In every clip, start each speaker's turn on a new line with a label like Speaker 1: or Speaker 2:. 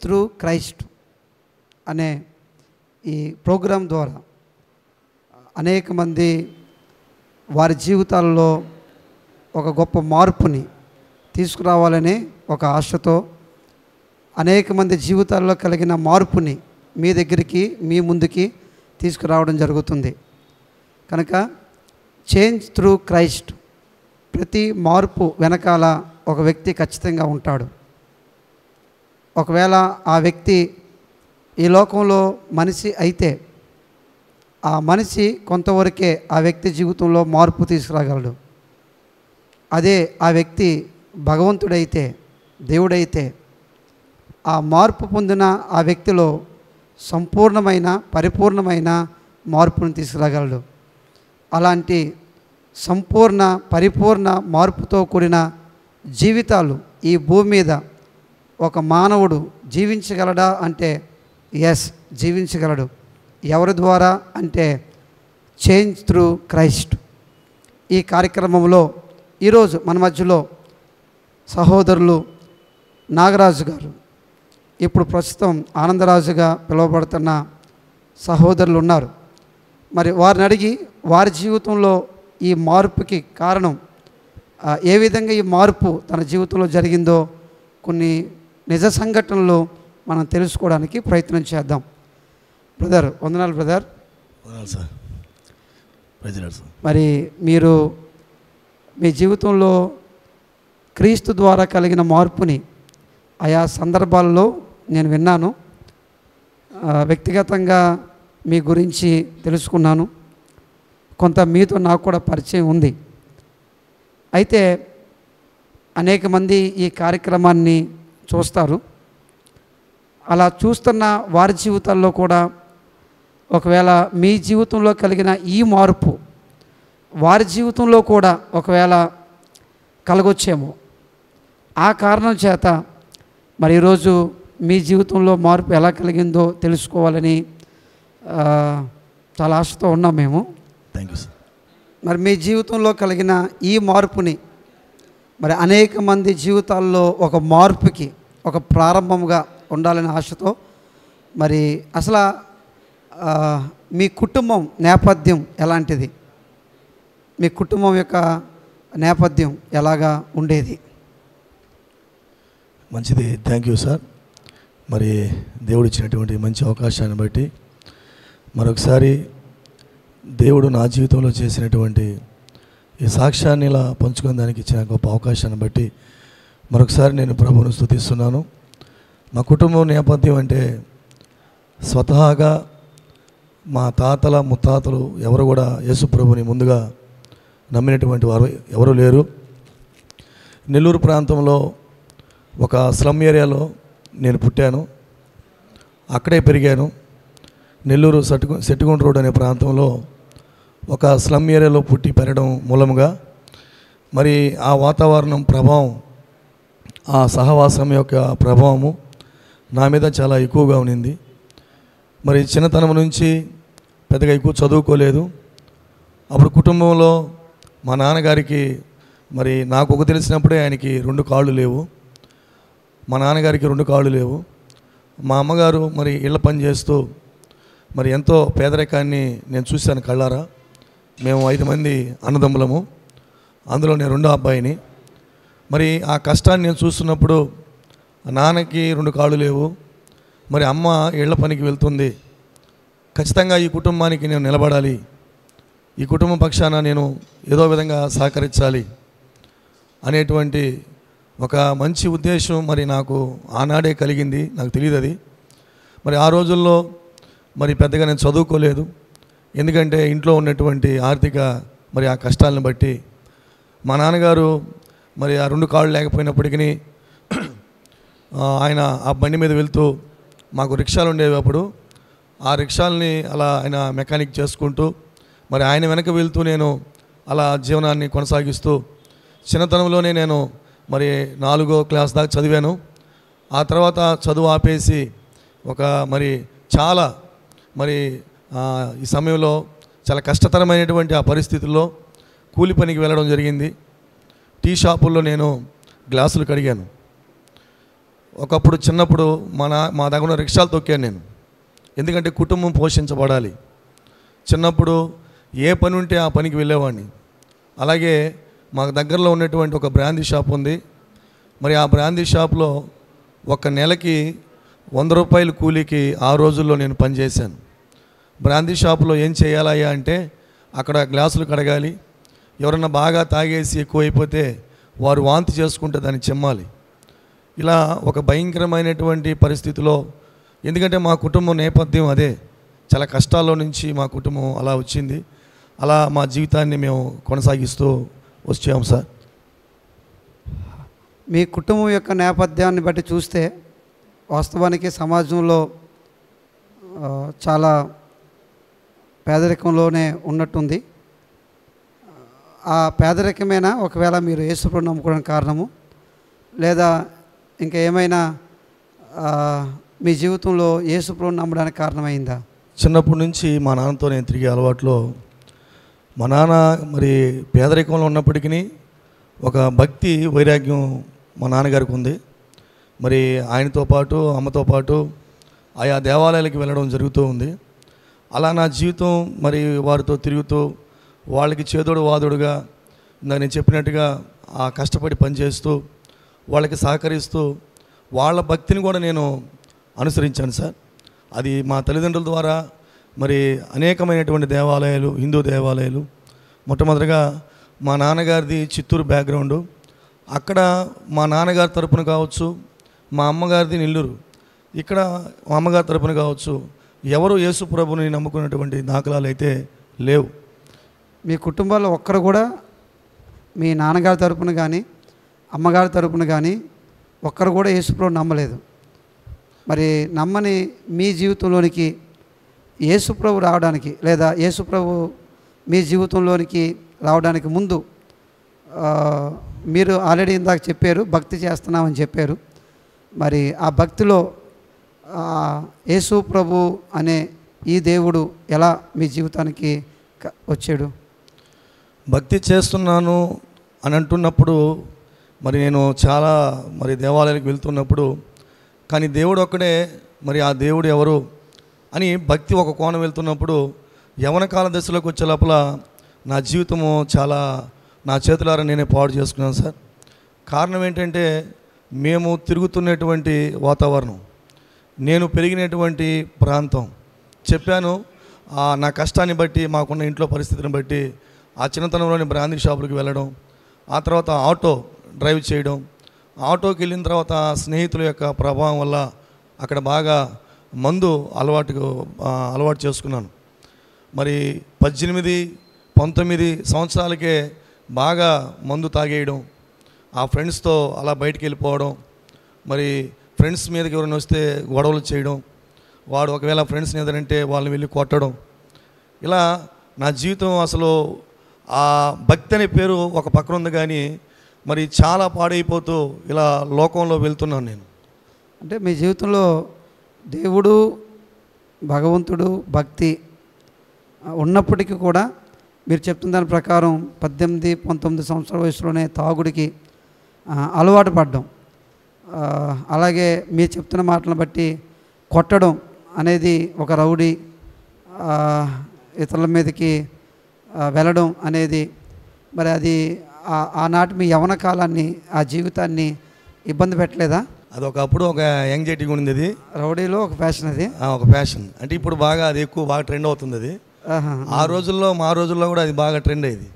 Speaker 1: Through Christ అనే ఈ programme ద్వారా అనేక మంది వారి జీవితాల్లో ఒక గొప్ప మార్పుని తీసుకురావాలని ఒక ఆశతో అనేక మంది జీవితాల్లో కలిగిన మార్పుని మీ దగ్గరికి మీ ముందుకి తీసుకురావడం జరుగుతుంది. కనుక చేంజ్ త్రూ క్రైస్ట్, ప్రతి మార్పు వెనకాల ఒక వ్యక్తి ఖచ్చితంగా ఉంటాడు. ఒకవేళ ఆ వ్యక్తి ఈ లోకంలో మనిషి అయితే ఆ మనిషి కొంతవరకే ఆ వ్యక్తి జీవితంలో మార్పు తీసుకురాగలడు. అదే ఆ వ్యక్తి భగవంతుడైతే, దేవుడైతే, ఆ మార్పు పొందిన ఆ వ్యక్తిలో సంపూర్ణమైన పరిపూర్ణమైన మార్పును తీసుకురాగలడు. అలాంటి సంపూర్ణ పరిపూర్ణ మార్పుతో కూడిన జీవితాలు ఈ భూమి మీద ఒక మానవుడు జీవించగలడా అంటే ఎస్, జీవించగలడు. ఎవరి ద్వారా అంటే చేంజ్ త్రూ క్రైస్ట్. ఈ కార్యక్రమంలో ఈరోజు మన మధ్యలో సహోదరులు నాగరాజు గారు, ఇప్పుడు ప్రస్తుతం ఆనందరాజుగా పిలువబడుతున్న సహోదరులు ఉన్నారు. మరి వారిని అడిగి వారి జీవితంలో ఈ మార్పుకి కారణం, ఏ విధంగా ఈ మార్పు తన జీవితంలో జరిగిందో కొన్ని నిజ సంఘటనలు మనం తెలుసుకోవడానికి ప్రయత్నం చేద్దాం. బ్రదర్, వందనాలు బ్రదర్.
Speaker 2: సార్.
Speaker 1: మరి మీరు మీ జీవితంలో క్రీస్తు ద్వారా కలిగిన మార్పుని ఆయా సందర్భాల్లో నేను విన్నాను. వ్యక్తిగతంగా మీ గురించి తెలుసుకున్నాను. కొంత మీతో నాకు కూడా పరిచయం ఉంది. అయితే అనేక మంది ఈ కార్యక్రమాన్ని చూస్తారు. అలా చూస్తున్న వారి జీవితాల్లో కూడా ఒకవేళ మీ జీవితంలో కలిగిన ఈ మార్పు వారి జీవితంలో కూడా ఒకవేళ కలగొచ్చేమో. ఆ కారణం చేత మరి ఈరోజు మీ జీవితంలో మార్పు ఎలా కలిగిందో తెలుసుకోవాలని చాలా ఆశతో ఉన్నాం మేము.
Speaker 2: Thank you sir.
Speaker 1: మరి మీ జీవితంలో కలిగిన ఈ మార్పుని మరి అనేక మంది జీవితాల్లో ఒక మార్పుకి ఒక ప్రారంభంగా ఉండాలనే ఆశతో మరి అసలు మీ కుటుంబం నేపథ్యం ఎలాంటిది, మీ కుటుంబం యొక్క నేపథ్యం ఎలాగా ఉండేది?
Speaker 2: మంచిది. Thank you sir. మరి దేవుడు ఇచ్చినటువంటి మంచి అవకాశాన్ని బట్టి మరొకసారి దేవుడు నా జీవితంలో చేసినటువంటి ఈ సాక్ష్యాన్ని ఇలా పంచుకునే దానికి ఇచ్చిన గొప్ప అవకాశాన్ని బట్టి మరొకసారి నేను ప్రభువును స్తుతిస్తున్నాను. మా కుటుంబం నేపథ్యం అంటే స్వతహాగా మా తాతల ముత్తాతలు ఎవరు కూడా యేసు ప్రభుని ముందుగా నమ్మినటువంటి వారు ఎవరు లేరు. నెల్లూరు ప్రాంతంలో ఒక స్లమ్ ఏరియాలో నేను పుట్టాను, అక్కడే పెరిగాను. నెల్లూరు సెట్టుగుంట రోడ్ అనే ప్రాంతంలో ఒక స్లమ్ ఏరియాలో పుట్టి పెరగడం మూలంగా మరి ఆ వాతావరణం ప్రభావం, ఆ సహవాసం యొక్క ప్రభావము నా మీద చాలా ఎక్కువగా ఉన్నింది. మరి చిన్నతనం నుంచి పెద్దగా ఎక్కువ చదువుకోలేదు. అప్పుడు కుటుంబంలో మా నాన్నగారికి మరి నాకు ఒక తెలిసినప్పుడే ఆయనకి 2 కాళ్ళు లేవు. మా నాన్నగారికి 2 కాళ్ళు లేవు. మా అమ్మగారు మరి ఇళ్ళ పని చేస్తూ మరి ఎంతో పేదరికాన్ని నేను చూశాను కళ్ళారా. మేము 5 మంది అన్నదమ్ములము, అందులో నేను 2వ అబ్బాయిని. మరి ఆ కష్టాన్ని నేను చూస్తున్నప్పుడు నాన్నకి 2 కాళ్ళు లేవు, మరి అమ్మ ఇళ్ళ పనికి వెళ్తుంది. ఖచ్చితంగా ఈ కుటుంబానికి నేను నిలబడాలి, ఈ కుటుంబ పక్షాన నేను ఏదో విధంగా సహకరించాలి అనేటువంటి ఒక మంచి ఉద్దేశం మరి నాకు ఆనాడే కలిగింది. నాకు తెలియదు అది. మరి ఆ రోజుల్లో మరి పెద్దగా నేను చదువుకోలేదు. ఎందుకంటే ఇంట్లో ఉన్నటువంటి ఆర్థిక మరి ఆ కష్టాలను బట్టి మా నాన్నగారు మరి ఆ 2 కాళ్ళు లేకపోయినప్పటికీ ఆయన ఆ బండి మీద వెళ్తూ, మాకు రిక్షాలు ఉండేవి అప్పుడు, ఆ రిక్షాలని అలా ఆయన మెకానిక్ చేసుకుంటూ మరి ఆయన వెనక వెళ్తూ నేను అలా జీవనాన్ని కొనసాగిస్తూ చిన్నతనంలోనే నేను మరి 4వ క్లాస్ దాకా చదివాను. ఆ తర్వాత చదువు ఆపేసి ఒక మరి చాలా మరి ఈ సమయంలో చాలా కష్టతరమైనటువంటి ఆ పరిస్థితుల్లో కూలి పనికి వెళ్ళడం జరిగింది. టీ షాపుల్లో నేను గ్లాసులు కడిగాను. ఒకప్పుడు చిన్నప్పుడు మా దగ్గర ఉన్న రిక్షాలు తొక్కాను నేను. ఎందుకంటే కుటుంబం పోషించబడాలి. చిన్నప్పుడు ఏ పని ఉంటే ఆ పనికి వెళ్ళేవాడిని. అలాగే మాకు దగ్గరలో ఉన్నటువంటి ఒక బ్రాందీ షాప్ ఉంది. మరి ఆ బ్రాందీ షాప్లో ఒక నెలకి 100 రూపాయల కూలీకి ఆ రోజుల్లో నేను పనిచేశాను. బ్రాందీ షాపులో ఏం చేయాలయ్యా అంటే అక్కడ గ్లాసులు కడగాలి, ఎవరన్నా బాగా తాగేసి ఎక్కువైపోతే వారు వాంతి చేసుకుంటే దాన్ని చెమ్మాలి. ఇలా ఒక భయంకరమైనటువంటి పరిస్థితిలో, ఎందుకంటే మా కుటుంబం నేపథ్యం అదే, చాలా కష్టాల్లో నుంచి మా కుటుంబం అలా వచ్చింది. అలా మా జీవితాన్ని మేము కొనసాగిస్తూ వచ్చాము సార్.
Speaker 1: మీ కుటుంబం యొక్క నేపథ్యాన్ని బట్టి చూస్తే వాస్తవానికి సమాజంలో చాలా పేదరికంలోనే ఉన్నట్టుంది. ఆ పేదరికమేనా ఒకవేళ మీరు యేసుప్రభువుని నమ్ముకోవడానికి కారణము, లేదా ఇంకా ఏమైనా మీ జీవితంలో యేసుప్రభువుని నమ్మడానికి కారణమైందా?
Speaker 2: చిన్నప్పటి నుంచి మా నాన్నతో నేను తిరిగే అలవాట్లో, మా నాన్న మరి పేదరికంలో ఉన్నప్పటికీ ఒక భక్తి వైరాగ్యం మా నాన్నగారికి ఉంది. మరి ఆయనతో పాటు అమ్మతో పాటు ఆయా దేవాలయాలకు వెళ్ళడం జరుగుతూ ఉంది. అలా నా జీవితం మరి వారితో తిరుగుతూ వాళ్ళకి చేదోడు వాదోడుగా నేను చెప్పినట్టుగా ఆ కష్టపడి పనిచేస్తూ వాళ్ళకి సహకరిస్తూ వాళ్ళ భక్తిని కూడా నేను అనుసరించాను సార్. అది మా తల్లిదండ్రుల ద్వారా మరి అనేకమైనటువంటి దేవాలయాలు, హిందూ దేవాలయాలు. మొట్టమొదటిగా మా నాన్నగారిది చిత్తూరు బ్యాక్గ్రౌండు. అక్కడ మా నాన్నగారి తరపున కావచ్చు, మా అమ్మగారిది నెల్లూరు. ఇక్కడ మా అమ్మగారి తరపున కావచ్చు, ఎవరు యేసు ప్రభుని నమ్ముకున్నటువంటి దాఖలాలు అయితే లేవు.
Speaker 1: మీ కుటుంబాల్లో ఒక్కరు కూడా మీ నాన్నగారి తరపున కానీ అమ్మగారి తరపున కానీ ఒక్కరు కూడా యేసు ప్రభుని నమ్మలేదు. మరి నమ్మని మీ జీవితంలోనికి యేసు ప్రభు రావడానికి, లేదా యేసు ప్రభు మీ జీవితంలోనికి రావడానికి ముందు మీరు ఆల్రెడీ ఇందాక చెప్పారు భక్తి చేస్తున్నామని చెప్పారు. మరి ఆ భక్తిలో యేసు ప్రభు అనే ఈ దేవుడు ఎలా మీ జీవితానికి వచ్చాడు?
Speaker 2: భక్తి చేస్తున్నాను అని అంటున్నప్పుడు మరి నేను చాలా మరి దేవాలయాలకు వెళ్తున్నప్పుడు, కానీ దేవుడు ఒక్కడే, మరి ఆ దేవుడు ఎవరు అని భక్తి ఒక కోణం వెళ్తున్నప్పుడు యవన కాల దశలోకి వచ్చే లోపల నా జీవితము చాలా నా చేతులారా నేనే పాడు చేసుకున్నాను సార్. కారణం ఏంటంటే మేము తిరుగుతున్నటువంటి వాతావరణం, నేను పెరిగినటువంటి ప్రాంతం. చెప్పాను నా కష్టాన్ని బట్టి, మాకున్న ఇంట్లో పరిస్థితిని బట్టి ఆ చిన్నతనంలోని బ్రాందీ షాపులకు వెళ్ళడం, ఆ తర్వాత ఆటో డ్రైవ్ చేయడం, ఆటోకి వెళ్ళిన తర్వాత స్నేహితుల యొక్క ప్రభావం వల్ల అక్కడ బాగా మందు అలవాటు చేసుకున్నాను. మరి 18-19 సంవత్సరాలకే బాగా మందు తాగేయడం, ఆ ఫ్రెండ్స్తో అలా బయటికి వెళ్ళిపోవడం, మరి ఫ్రెండ్స్ మీదకి ఎవరైనా వస్తే గొడవలు చేయడం, వాడు ఒకవేళ ఫ్రెండ్స్ని ఏదంటే వాళ్ళని వెళ్ళి కొట్టడం. ఇలా నా జీవితం అసలు ఆ భక్తి అనే పేరు ఒక పక్కన ఉంది, కానీ మరి చాలా పాడైపోతూ ఇలా లోకంలో వెళ్తున్నాను నేను.
Speaker 1: అంటే మీ జీవితంలో దేవుడు, భగవంతుడు, భక్తి ఉన్నప్పటికీ కూడా మీరు చెప్తున్న దాని ప్రకారం 18-19 సంవత్సరాల వయసులోనే తాగుడికి అలవాటు పడ్డం, అలాగే మీరు చెప్తున్న మాటలను బట్టి కొట్టడం అనేది, ఒక రౌడీ ఇతరుల మీదకి వెళ్ళడం అనేది, మరి అది ఆనాటి మీ యవన కాలాన్ని, ఆ జీవితాన్ని ఇబ్బంది పెట్టలేదా?
Speaker 2: అది ఒకప్పుడు ఒక యాంగ్జైటీగా ఉంది. అది
Speaker 1: రౌడీలో ఒక ఫ్యాషన్, అది
Speaker 2: ఒక ఫ్యాషన్. అంటే ఇప్పుడు బాగా అది బాగా ట్రెండ్ అవుతుంది. అది ఆ రోజుల్లో, మా రోజుల్లో కూడా అది బాగా ట్రెండ్ అయ్యేది.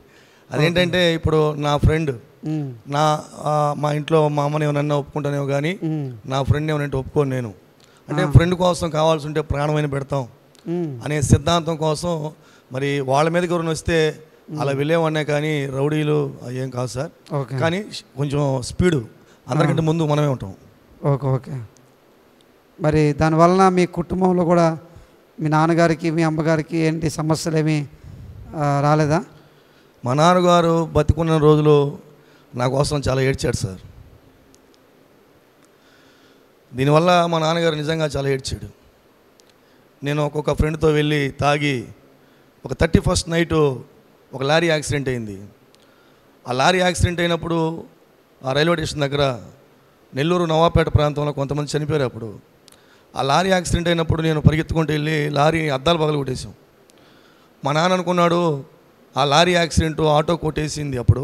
Speaker 2: అదేంటంటే ఇప్పుడు నా ఫ్రెండ్ మా ఇంట్లో మా అమ్మని ఏమన్నా ఒప్పుకుంటానేమో, కానీ నా ఫ్రెండ్ ఏమనంటే ఒప్పుకోను నేను. అంటే ఫ్రెండ్ కోసం కావాల్సి ఉంటే ప్రాణమైన పెడతాం అనే సిద్ధాంతం కోసం మరి వాళ్ళ మీదకి ఎవరైనా వస్తే అలా వెళ్ళేవాడినే, కానీ రౌడీలు ఏం కాదు సార్. కానీ కొంచెం స్పీడు, అందరికంటే ముందు మనమే ఉంటాం.
Speaker 1: ఓకే. మరి దానివలన మీ కుటుంబంలో కూడా మీ నాన్నగారికి, మీ అమ్మగారికి ఏంటి సమస్యలు ఏమీ రాలేదా?
Speaker 2: మా నాన్నగారు బతికున్న రోజులు నా కోసం చాలా ఏడ్చాడు సార్. దీనివల్ల మా నాన్నగారు నిజంగా చాలా ఏడ్చాడు. నేను ఒక్కొక్క ఫ్రెండ్తో వెళ్ళి తాగి ఒక 31st నైటు ఒక లారీ యాక్సిడెంట్ అయింది. ఆ లారీ యాక్సిడెంట్ అయినప్పుడు ఆ రైల్వే స్టేషన్ దగ్గర నెల్లూరు నవాపేట ప్రాంతంలో కొంతమంది చనిపోయారు. అప్పుడు ఆ లారీ యాక్సిడెంట్ అయినప్పుడు నేను పరిగెత్తుకుంటూ వెళ్ళి లారీ అద్దాలు పగలు కొట్టేసాం. మా నాన్న అనుకున్నాడు ఆ లారీ యాక్సిడెంట్ ఆటో కొట్టేసింది, అప్పుడు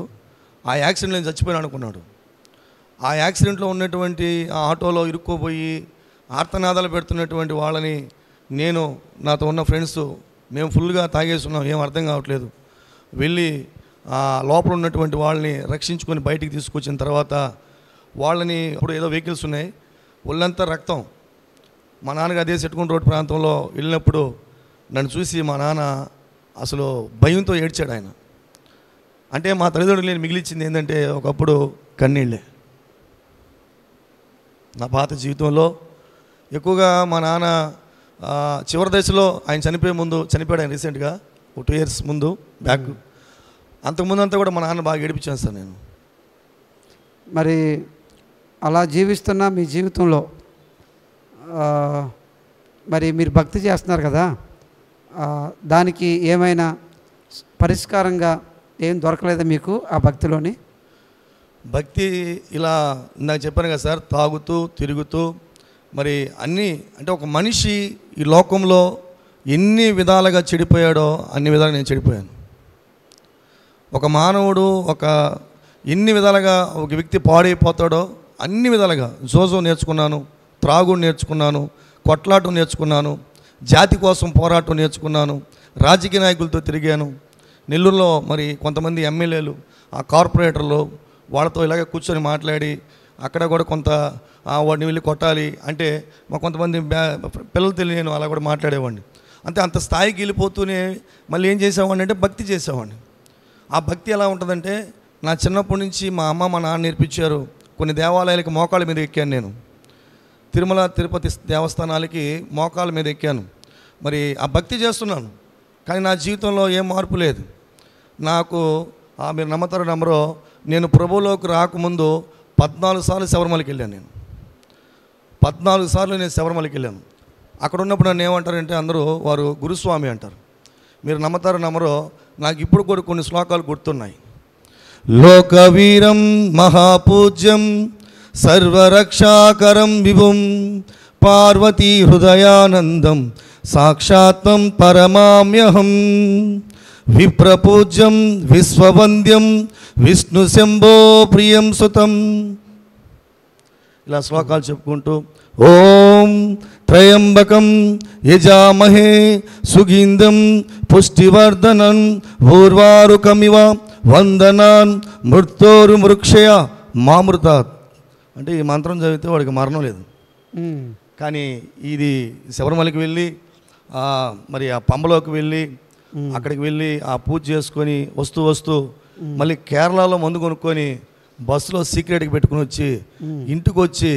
Speaker 2: ఆ యాక్సిడెంట్ నేను చచ్చిపోయాను అనుకున్నాడు. ఆ యాక్సిడెంట్లో ఉన్నటువంటి ఆ ఆటోలో ఇరుక్కోపోయి ఆర్తనాదాలు పెడుతున్నటువంటి వాళ్ళని నేను, నాతో ఉన్న ఫ్రెండ్స్, మేము ఫుల్గా తాగేస్తున్నాం, ఏం అర్థం కావట్లేదు. వెళ్ళి ఆ లోపల ఉన్నటువంటి వాళ్ళని రక్షించుకొని బయటికి తీసుకొచ్చిన తర్వాత వాళ్ళని, ఇప్పుడు ఏదో వెహికల్స్ ఉన్నాయి, ఒళ్ళంతా రక్తం. మా నాన్నగా అదే సెట్టుకుంట రోడ్ ప్రాంతంలో వెళ్ళినప్పుడు నన్ను చూసి మా నాన్న అసలు భయంతో ఏడ్చాడు. ఆయన అంటే మా తల్లిదండ్రులు నేను మిగిలిచ్చింది ఏంటంటే ఒకప్పుడు కన్నీళ్ళే. నా పాత జీవితంలో ఎక్కువగా మా నాన్న చివరి దశలో ఆయన చనిపోయే ముందు చనిపోయాడు. ఆయన రీసెంట్గా 2 years ముందు బ్యాక్. అంతకుముందు అంతా కూడా మా నాన్న బాగా ఏడిపించాను సార్ నేను.
Speaker 1: మరి అలా జీవిస్తున్న మీ జీవితంలో మరి మీరు భక్తి చేస్తున్నారు కదా, దానికి ఏమైనా పరిష్కారంగా ఏం దొరకలేదా మీకు ఆ భక్తిలోని?
Speaker 2: భక్తి ఇలా నాకు చెప్పాను కదా సార్, తాగుతూ తిరుగుతూ మరి అన్నీ, అంటే ఒక మనిషి ఈ లోకంలో ఎన్ని విధాలుగా చెడిపోయాడో అన్ని విధాలుగా నేను చెడిపోయాను. ఒక మానవుడు ఎన్ని విధాలుగా ఒక వ్యక్తి పాడైపోతాడో అన్ని విధాలుగా జోజో నేర్చుకున్నాను, త్రాగుడు నేర్చుకున్నాను, కొట్లాటం నేర్చుకున్నాను, జాతి కోసం పోరాటం నేర్చుకున్నాను, రాజకీయ నాయకులతో తిరిగాను. నెల్లూరులో మరి కొంతమంది ఎమ్మెల్యేలు, ఆ కార్పొరేటర్లు, వాళ్ళతో ఇలాగే కూర్చొని మాట్లాడి అక్కడ కూడా కొంత వాడిని వెళ్ళి కొట్టాలి అంటే మా కొంతమంది పిల్లలు తెలియను అలా కూడా మాట్లాడేవాడిని. అంత స్థాయికి వెళ్ళిపోతూనే మళ్ళీ ఏం చేసేవాడిని అంటే భక్తి చేసేవాడిని. ఆ భక్తి ఎలా ఉంటుందంటే నా చిన్నప్పటి నుంచి మా అమ్మ మా నాన్న నేర్పించారు. కొన్ని దేవాలయాలకి మోకాళ్ళ మీద ఎక్కాను నేను. తిరుమల తిరుపతి దేవస్థానాలకి మోకాళ్ళ మీద ఎక్కాను. మరి ఆ భక్తి చేస్తున్నాను, కానీ నా జీవితంలో ఏం మార్పు లేదు. నాకు మీరు నమ్మతారో నమ్మరో, నేను ప్రభువులోకి రాకముందు 14 సార్లు శబరిమలకి వెళ్ళాను. నేను 14 సార్లు నేను శబరిమలకి వెళ్ళాను. అక్కడ ఉన్నప్పుడు నన్ను ఏమంటారంటే అందరూ వారు గురుస్వామి అంటారు. మీరు నమ్మతారో నమ్మరో, నాకు ఇప్పుడు కూడా కొన్ని శ్లోకాలు గుర్తున్నాయి. లోకవీరం మహాపూజ్యం సర్వరక్షాకరం విభుం పార్వతీ హృదయానందం సాక్షాత్తం పరమామ్యహం విప్రపూజ్యం విశ్వవంద్యం విష్ణు శంభో ప్రియం సుతం. ఇలా శ్లోకాలు చెప్పుకుంటూ ఓం త్రయంబకం యజామహే సుగంధం పుష్టివర్ధనం ఊర్వారుకమివ వందనాన్ మృత్యోర్మృక్షయ మామృతాత్. అంటే ఈ మంత్రం చదివితే వాడికి మరణం లేదు. కానీ ఇది శబరిమలకి వెళ్ళి మరి ఆ పంబలోకి వెళ్ళి అక్కడికి వెళ్ళి ఆ పూజ చేసుకొని వస్తూ మళ్ళీ కేరళలో మందు కొనుక్కొని బస్సులో సీక్రెట్కి పెట్టుకుని వచ్చి ఇంటికి వచ్చి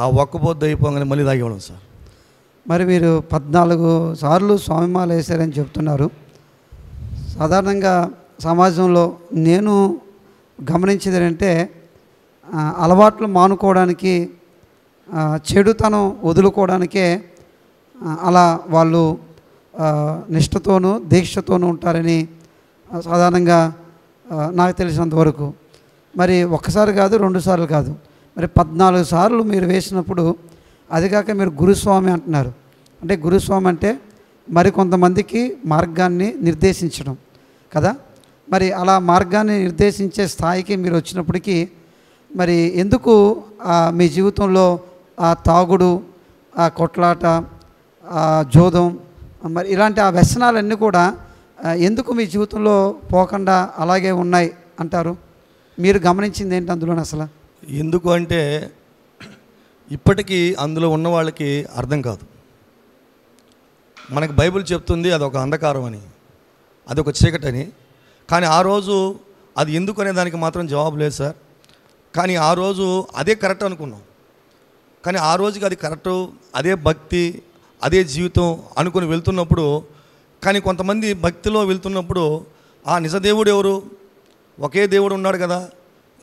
Speaker 2: ఆ ఒక్కపోద్దు అయిపోగానే మళ్ళీ తాగేవాళ్ళం సార్.
Speaker 1: మరి మీరు 14 సార్లు స్వామిమాల వేశారని చెప్తున్నారు. సాధారణంగా సమాజంలో నేను గమనించేది ఏంటంటే అలవాట్లు మానుకోవడానికి, చెడుతనం వదులుకోవడానికే అలా వాళ్ళు నిష్ఠతోనూ దీక్షతోనూ ఉంటారని సాధారణంగా నాకు తెలిసినంతవరకు. మరి ఒక్కసారి కాదు, 2 సార్లు కాదు, మరి 14 సార్లు మీరు వేసినప్పుడు, అది కాక మీరు గురుస్వామి అంటున్నారు. అంటే గురుస్వామి అంటే మరి కొంతమందికి మార్గాన్ని నిర్దేశించడం కదా. మరి అలా మార్గాన్ని నిర్దేశించే స్థాయికి మీరు వచ్చినప్పటికీ మరి ఎందుకు మీ జీవితంలో ఆ తాగుడు, ఆ కొట్లాట, ఆ జోదం, మరి ఇలాంటి ఆ వ్యసనాలన్నీ కూడా ఎందుకు మీ జీవితంలో పోకుండా అలాగే ఉన్నాయి అంటారు? మీరు గమనించింది ఏంటి అందులో అసలు?
Speaker 2: ఎందుకు అంటే ఇప్పటికీ అందులో ఉన్న వాళ్ళకి అర్థం కాదు. మనకు బైబిల్ చెప్తుంది అదొక అంధకారం అని, అదొక చీకటని. కానీ ఆ రోజు అది ఎందుకు అనే దానికి మాత్రం జవాబు లేదు సార్. కానీ ఆ రోజు అదే కరెక్ట్ అనుకున్నాం. కానీ ఆ రోజుకి అది కరెక్టు, అదే భక్తి, అదే జీవితం అనుకుని వెళ్తున్నప్పుడు, కానీ కొంతమంది భక్తిలో వెళ్తున్నప్పుడు ఆ నిజదేవుడు ఎవరు? ఒకే దేవుడు ఉన్నాడు కదా,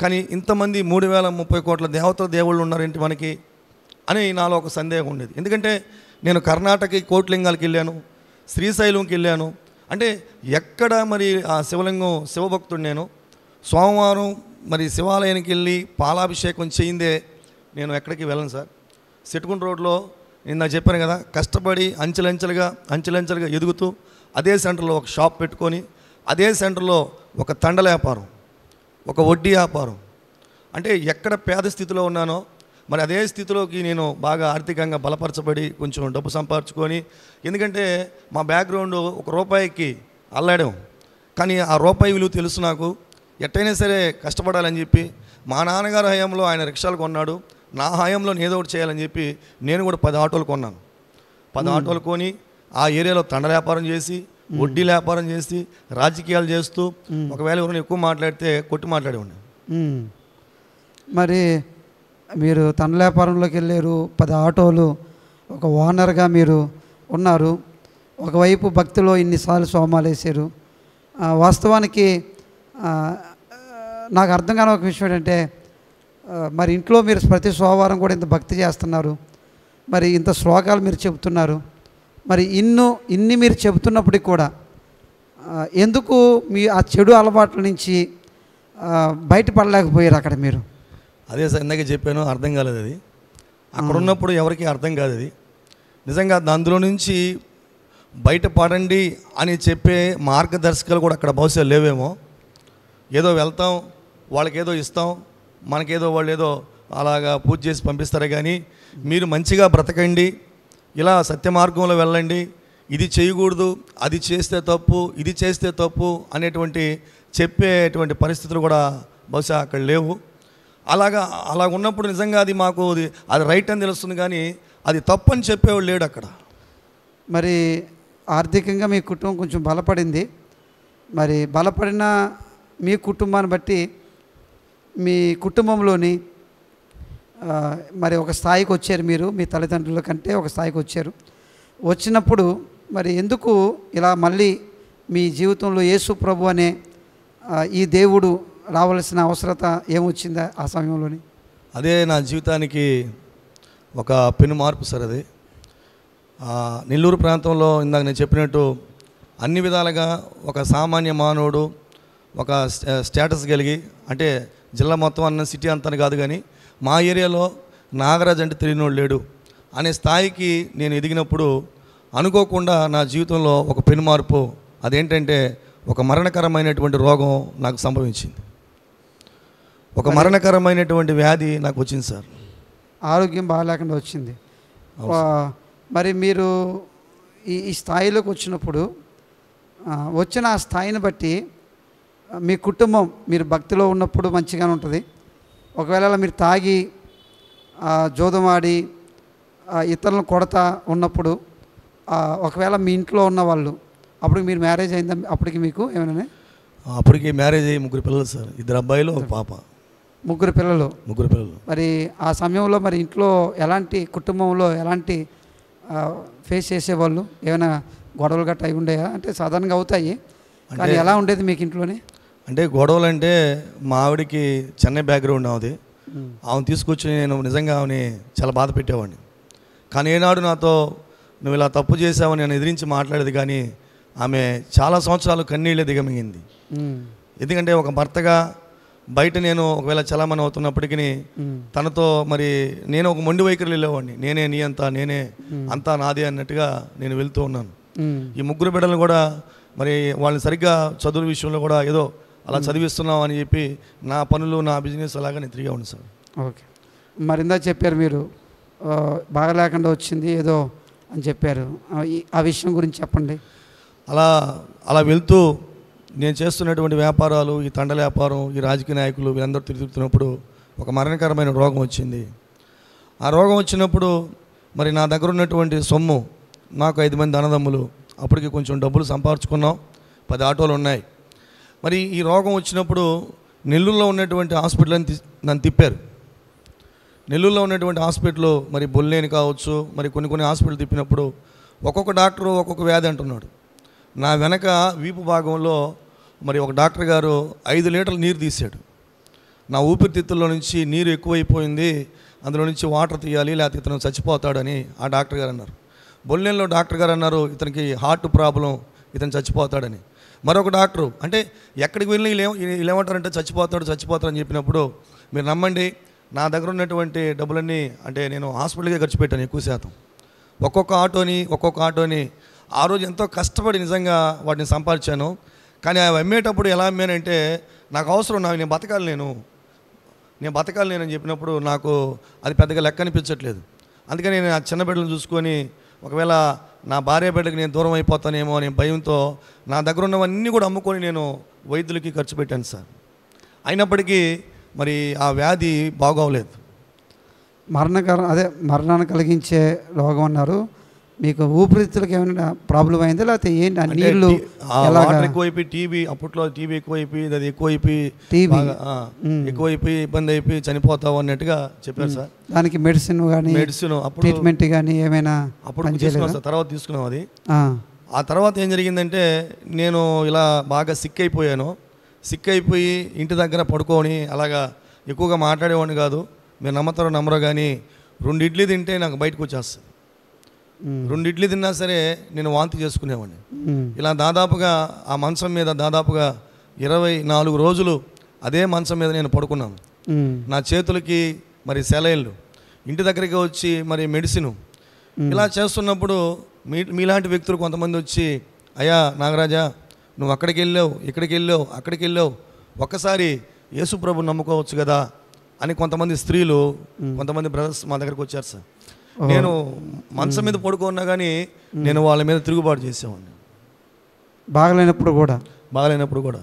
Speaker 2: కానీ ఇంతమంది 3030 కోట్ల దేవతల దేవుళ్ళు ఉన్నారేంటి మనకి అని నాలో ఒక సందేహం ఉండేది. ఎందుకంటే నేను కర్ణాటకకి కోట్లింగాలకి వెళ్ళాను, శ్రీశైలంకి వెళ్ళాను. అంటే ఎక్కడ మరి ఆ శివలింగం శివభక్తుడు నేను. సోమవారం మరి శివాలయానికి వెళ్ళి పాలాభిషేకం చేయిందే నేను ఎక్కడికి వెళ్ళను సార్. సిట్కుంట రోడ్లో నేను చెప్పాను కదా, కష్టపడి అంచెలంచెలుగా ఎదుగుతూ అదే సెంటర్లో ఒక షాప్ పెట్టుకొని అదే సెంటర్లో ఒక తండల వ్యాపారం, ఒక వడ్డీ వ్యాపారం, అంటే ఎక్కడ పేద స్థితిలో ఉన్నానో మరి అదే స్థితిలోకి నేను బాగా ఆర్థికంగా బలపరచబడి కొంచెం డబ్బు సంపాదించుకొని, ఎందుకంటే మా బ్యాక్గ్రౌండ్ ఒక రూపాయికి అల్లాడాం, కానీ ఆ రూపాయి విలువ తెలుసు నాకు. ఎట్టయినా సరే కష్టపడాలని చెప్పి మా నాన్నగారు హయాంలో ఆయన రిక్షాలు కొన్నాడు, నా హయాంలో నేను ఏదో ఒకటి చేయాలని చెప్పి నేను కూడా 10 ఆటోలు కొన్నాను. 10 ఆటోలు కొని ఆ ఏరియాలో తండ వ్యాపారం చేసి, వడ్డీ వ్యాపారం చేసి, రాజకీయాలు చేస్తూ, ఒకవేళ ఎవరైనా ఎక్కువ మాట్లాడితే కొట్టి మాట్లాడేవాడిని.
Speaker 1: మరి మీరు తండ్రి వ్యాపారంలోకి వెళ్ళారు, 10 ఆటోలు, ఒక ఓనర్గా మీరు ఉన్నారు, ఒకవైపు భక్తిలో ఇన్నిసార్లు సోమాలు వేసారు. వాస్తవానికి నాకు అర్థం కాని ఒక విషయం ఏంటంటే, మరి ఇంట్లో మీరు ప్రతి సోమవారం కూడా ఇంత భక్తి చేస్తున్నారు, మరి ఇంత శ్లోకాలు మీరు చెబుతున్నారు, మరి ఇన్ని మీరు చెబుతున్నప్పటికి కూడా ఎందుకు మీ ఆ చెడు అలవాట్ల నుంచి బయటపడలేకపోయారు అక్కడ మీరు?
Speaker 2: అదే సార్, ఇందాక చెప్పాను, అర్థం కాలేదు. అది అక్కడ ఉన్నప్పుడు ఎవరికి అర్థం కాదు. అది నిజంగా అందులో నుంచి బయటపడండి అని చెప్పే మార్గదర్శకాలు కూడా అక్కడ బహుశా లేవేమో. ఏదో వెళ్తాం, వాళ్ళకి ఏదో ఇస్తాం, మనకేదో వాళ్ళు ఏదో అలాగా పూజ చేసి పంపిస్తారే కానీ మీరు మంచిగా బ్రతకండి, ఇలా సత్య మార్గంలో వెళ్ళండి, ఇది చేయకూడదు, అది చేస్తే తప్పు, ఇది చేస్తే తప్పు అనేటువంటి చెప్పేటువంటి పరిస్థితులు కూడా బహుశా అక్కడ లేవు. అలా ఉన్నప్పుడు నిజంగా అది మాకు అది రైట్ అని తెలుస్తుంది, కానీ అది తప్పు అని చెప్పేవాడు లేడు అక్కడ.
Speaker 1: మరి ఆర్థికంగా మీ కుటుంబం కొంచెం బలపడింది. మరి బలపడిన మీ కుటుంబాన్ని బట్టి మీ కుటుంబంలోని మరి ఒక స్థాయికి వచ్చారు మీరు, మీ తల్లిదండ్రుల కంటే ఒక స్థాయికి వచ్చారు. వచ్చినప్పుడు మరి ఎందుకు ఇలా మళ్ళీ మీ జీవితంలో యేసు ప్రభు అనే ఈ దేవుడు రావాల్సిన అవసరత ఏమొచ్చిందా ఆ సమయంలోని?
Speaker 2: అదే నా జీవితానికి ఒక పెను మార్పు సార్. అది నెల్లూరు ప్రాంతంలో ఇందాక నేను చెప్పినట్టు అన్ని విధాలుగా ఒక సామాన్య మానవుడు, ఒక స్టేటస్ కలిగి, అంటే జిల్లా మొత్తం అన్న సిటీ అంతా కాదు కానీ మా ఏరియాలో నాగరాజ్ అంటే తెలియనోడు లేడు అనే స్థాయికి నేను ఎదిగినప్పుడు అనుకోకుండా నా జీవితంలో ఒక పెను మార్పు, అదేంటంటే ఒక మరణకరమైనటువంటి రోగం నాకు సంభవించింది. ఒక మరణకరమైనటువంటి వ్యాధి నాకు వచ్చింది సార్.
Speaker 1: ఆరోగ్యం బాగాలేకుండా వచ్చింది. మరి మీరు ఈ స్థాయిలోకి వచ్చినప్పుడు వచ్చిన ఆ స్థాయిని బట్టి మీ కుటుంబం, మీరు భక్తిలో ఉన్నప్పుడు మంచిగానే ఉంటుంది, ఒకవేళ మీరు తాగి జోదమాడి ఇతరులను కొడతా ఉన్నప్పుడు ఒకవేళ మీ ఇంట్లో ఉన్న వాళ్ళు, అప్పుడు మీరు మ్యారేజ్ అయిందా? అప్పటికి మీకు ఏమైనా?
Speaker 2: అప్పటికి మ్యారేజ్ అయ్యి 3 పిల్లలు సార్, 2 అబ్బాయిలు, 1 పాప.
Speaker 1: 3 పిల్లలు.
Speaker 2: 3 పిల్లలు.
Speaker 1: మరి ఆ సమయంలో మరి ఇంట్లో ఎలాంటి, కుటుంబంలో ఎలాంటి ఫేస్ చేసేవాళ్ళు? ఏమైనా గొడవలు గట్రా అయి ఉండేవా? అంటే సాధారణంగా అవుతాయి, కానీ ఎలా ఉండేది మీకు ఇంట్లోనే?
Speaker 2: అంటే గొడవలు అంటే మా ఆవిడకి చెన్నై బ్యాక్గ్రౌండ్ ఆమెది. ఆమెను తీసుకొచ్చి నేను నిజంగా ఆమెని చాలా బాధ పెట్టేవాడిని. కానీ ఏనాడు నాతో నువ్వు ఇలా తప్పు చేసావని నేను ఎదిరించి మాట్లాడేది, కానీ ఆమె చాలా సంవత్సరాలు కన్నీళ్ళే దిగమింగింది. ఎందుకంటే ఒక భర్తగా బయట నేను ఒకవేళ చలామణి అవుతున్నప్పటికీ తనతో మరి నేను ఒక మొండి వైఖరి వెళ్ళేవాడిని. నేనే నీ అంతా, నేనే అంతా నాదే అన్నట్టుగా నేను వెళ్తూ ఉన్నాను. ఈ 3 బిడ్డలను కూడా మరి వాళ్ళని సరిగ్గా చదువు విషయంలో కూడా ఏదో అలా చదివిస్తున్నాం అని చెప్పి నా పనులు, నా బిజినెస్ అలాగా నేను తిరిగా ఉన్నాను సార్.
Speaker 1: ఓకే. మరి ఇందా చెప్పారు మీరు బాగా లేకుండా వచ్చింది ఏదో అని చెప్పారు, ఆ విషయం గురించి చెప్పండి.
Speaker 2: అలా వెళ్తూ నేను చేస్తున్నటువంటి వ్యాపారాలు, ఈ తండల వ్యాపారం, ఈ రాజకీయ నాయకులు వీళ్ళందరూ తిరుగుతున్నప్పుడు ఒక మరణకరమైన రోగం వచ్చింది. ఆ రోగం వచ్చినప్పుడు మరి నా దగ్గర ఉన్నటువంటి సొమ్ము, నాకు 5 మంది అన్నదమ్ములు, అప్పటికి కొంచెం డబ్బులు సంపాదించుకున్నాం, 10 ఆటోలు ఉన్నాయి. మరి ఈ రోగం వచ్చినప్పుడు నెల్లూరులో ఉన్నటువంటి హాస్పిటల్ని నన్ను తిప్పారు. నెల్లూరులో ఉన్నటువంటి హాస్పిటల్ మరి బొల్లేని కావచ్చు, మరి కొన్ని హాస్పిటల్ తిప్పినప్పుడు ఒక్కొక్క డాక్టరు ఒక్కొక్క వ్యాధి అంటున్నాడు. నా వెనక వీపు భాగంలో మరి ఒక డాక్టర్ గారు 5 లీటర్ల నీరు తీశాడు. నా ఊపిరితిత్తుల్లో నుంచి నీరు ఎక్కువైపోయింది, అందులో నుంచి వాటర్ తీయాలి, లేకపోతే ఇతను చచ్చిపోతాడని ఆ డాక్టర్ గారు అన్నారు. బొల్లేన్లో డాక్టర్ గారు అన్నారు ఇతనికి హార్ట్ ప్రాబ్లం, ఇతను చచ్చిపోతాడని. మరొక డాక్టరు, అంటే ఎక్కడికి వెళ్ళి వీళ్ళు ఏమంటారంటే చచ్చిపోతాడు అని చెప్పినప్పుడు మీరు నమ్మండి, నా దగ్గర ఉన్నటువంటి డబ్బులన్నీ అంటే నేను హాస్పిటల్కే ఖర్చు పెట్టాను ఎక్కువ శాతం. ఒక్కొక్క ఆటోని ఆ రోజు ఎంతో కష్టపడి నిజంగా వాటిని సంపాదించాను. కానీ అవి అమ్మేటప్పుడు ఎలా అమ్మానంటే నాకు అవసరం, నేను బతకాలి అని చెప్పినప్పుడు నాకు అది పెద్దగా లెక్క అనిపించట్లేదు. అందుకని నేను ఆ చిన్న బిడ్డలను చూసుకొని ఒకవేళ నా భార్య బిడ్డకి నేను దూరం అయిపోతానేమో అనే భయంతో నా దగ్గర ఉన్నవన్నీ కూడా అమ్ముకొని నేను వైద్యులకి ఖర్చు పెట్టాను సార్. అయినప్పటికీ మరి ఆ వ్యాధి బాగోలేదు.
Speaker 1: మరణాన్ని కలిగించే రోగం అన్నారు. మీకు ఊపిరితిత్తులకు ఏమైనా ప్రాబ్లం అయిందా లేకపోతే ఏంటి? ఆ నీళ్ళు
Speaker 2: వాటర్ ఎక్కువైపోయి టీబీ, అప్పట్లో టీబీ ఎక్కువైపోయి అది ఎక్కువైపోయి ఇబ్బంది అయిపోయి చనిపోతావు అన్నట్టుగా చెప్పారు సార్.
Speaker 1: దానికి మెడిసిన్ అప్పుడు ట్రీట్మెంట్ కానీ ఏమైనా
Speaker 2: అప్పుడు తీసుకున్నాం సార్. తర్వాత తీసుకున్నాం అది. ఆ తర్వాత ఏం జరిగిందంటే నేను ఇలా బాగా సిక్ అయిపోయి ఇంటి దగ్గర పడుకొని అలాగా ఎక్కువగా మాట్లాడేవాడిని కాదు. మీరు నమ్మతారో నమ్మరో కానీ 2 ఇడ్లీ తింటే నాకు బయటకు వచ్చేస్తుంది. 2 ఇడ్లీ తిన్నా సరే నేను వాంతి చేసుకునేవాడిని. ఇలా దాదాపుగా ఆ మంచం మీద దాదాపుగా 24 రోజులు అదే మంచం మీద నేను పడుకున్నాను. నా చేతులకి మరి సెలైన్లు, ఇంటి దగ్గరికి వచ్చి మరి మెడిసిన్ ఇలా చేస్తున్నప్పుడు మీలాంటి వ్యక్తులు కొంతమంది వచ్చి, అయ్యా నాగరాజా నువ్వు అక్కడికి వెళ్ళావు ఒక్కసారి యేసుప్రభు నమ్ముకోవచ్చు కదా అని కొంతమంది స్త్రీలు కొంతమంది బ్రదర్స్ మా దగ్గరికి వచ్చారు సార్. నేను మంచం మీద పడుకున్నా కానీ నేను వాళ్ళ మీద తిరుగుబాటు చేసేవాడిని
Speaker 1: బాగలేనప్పుడు కూడా.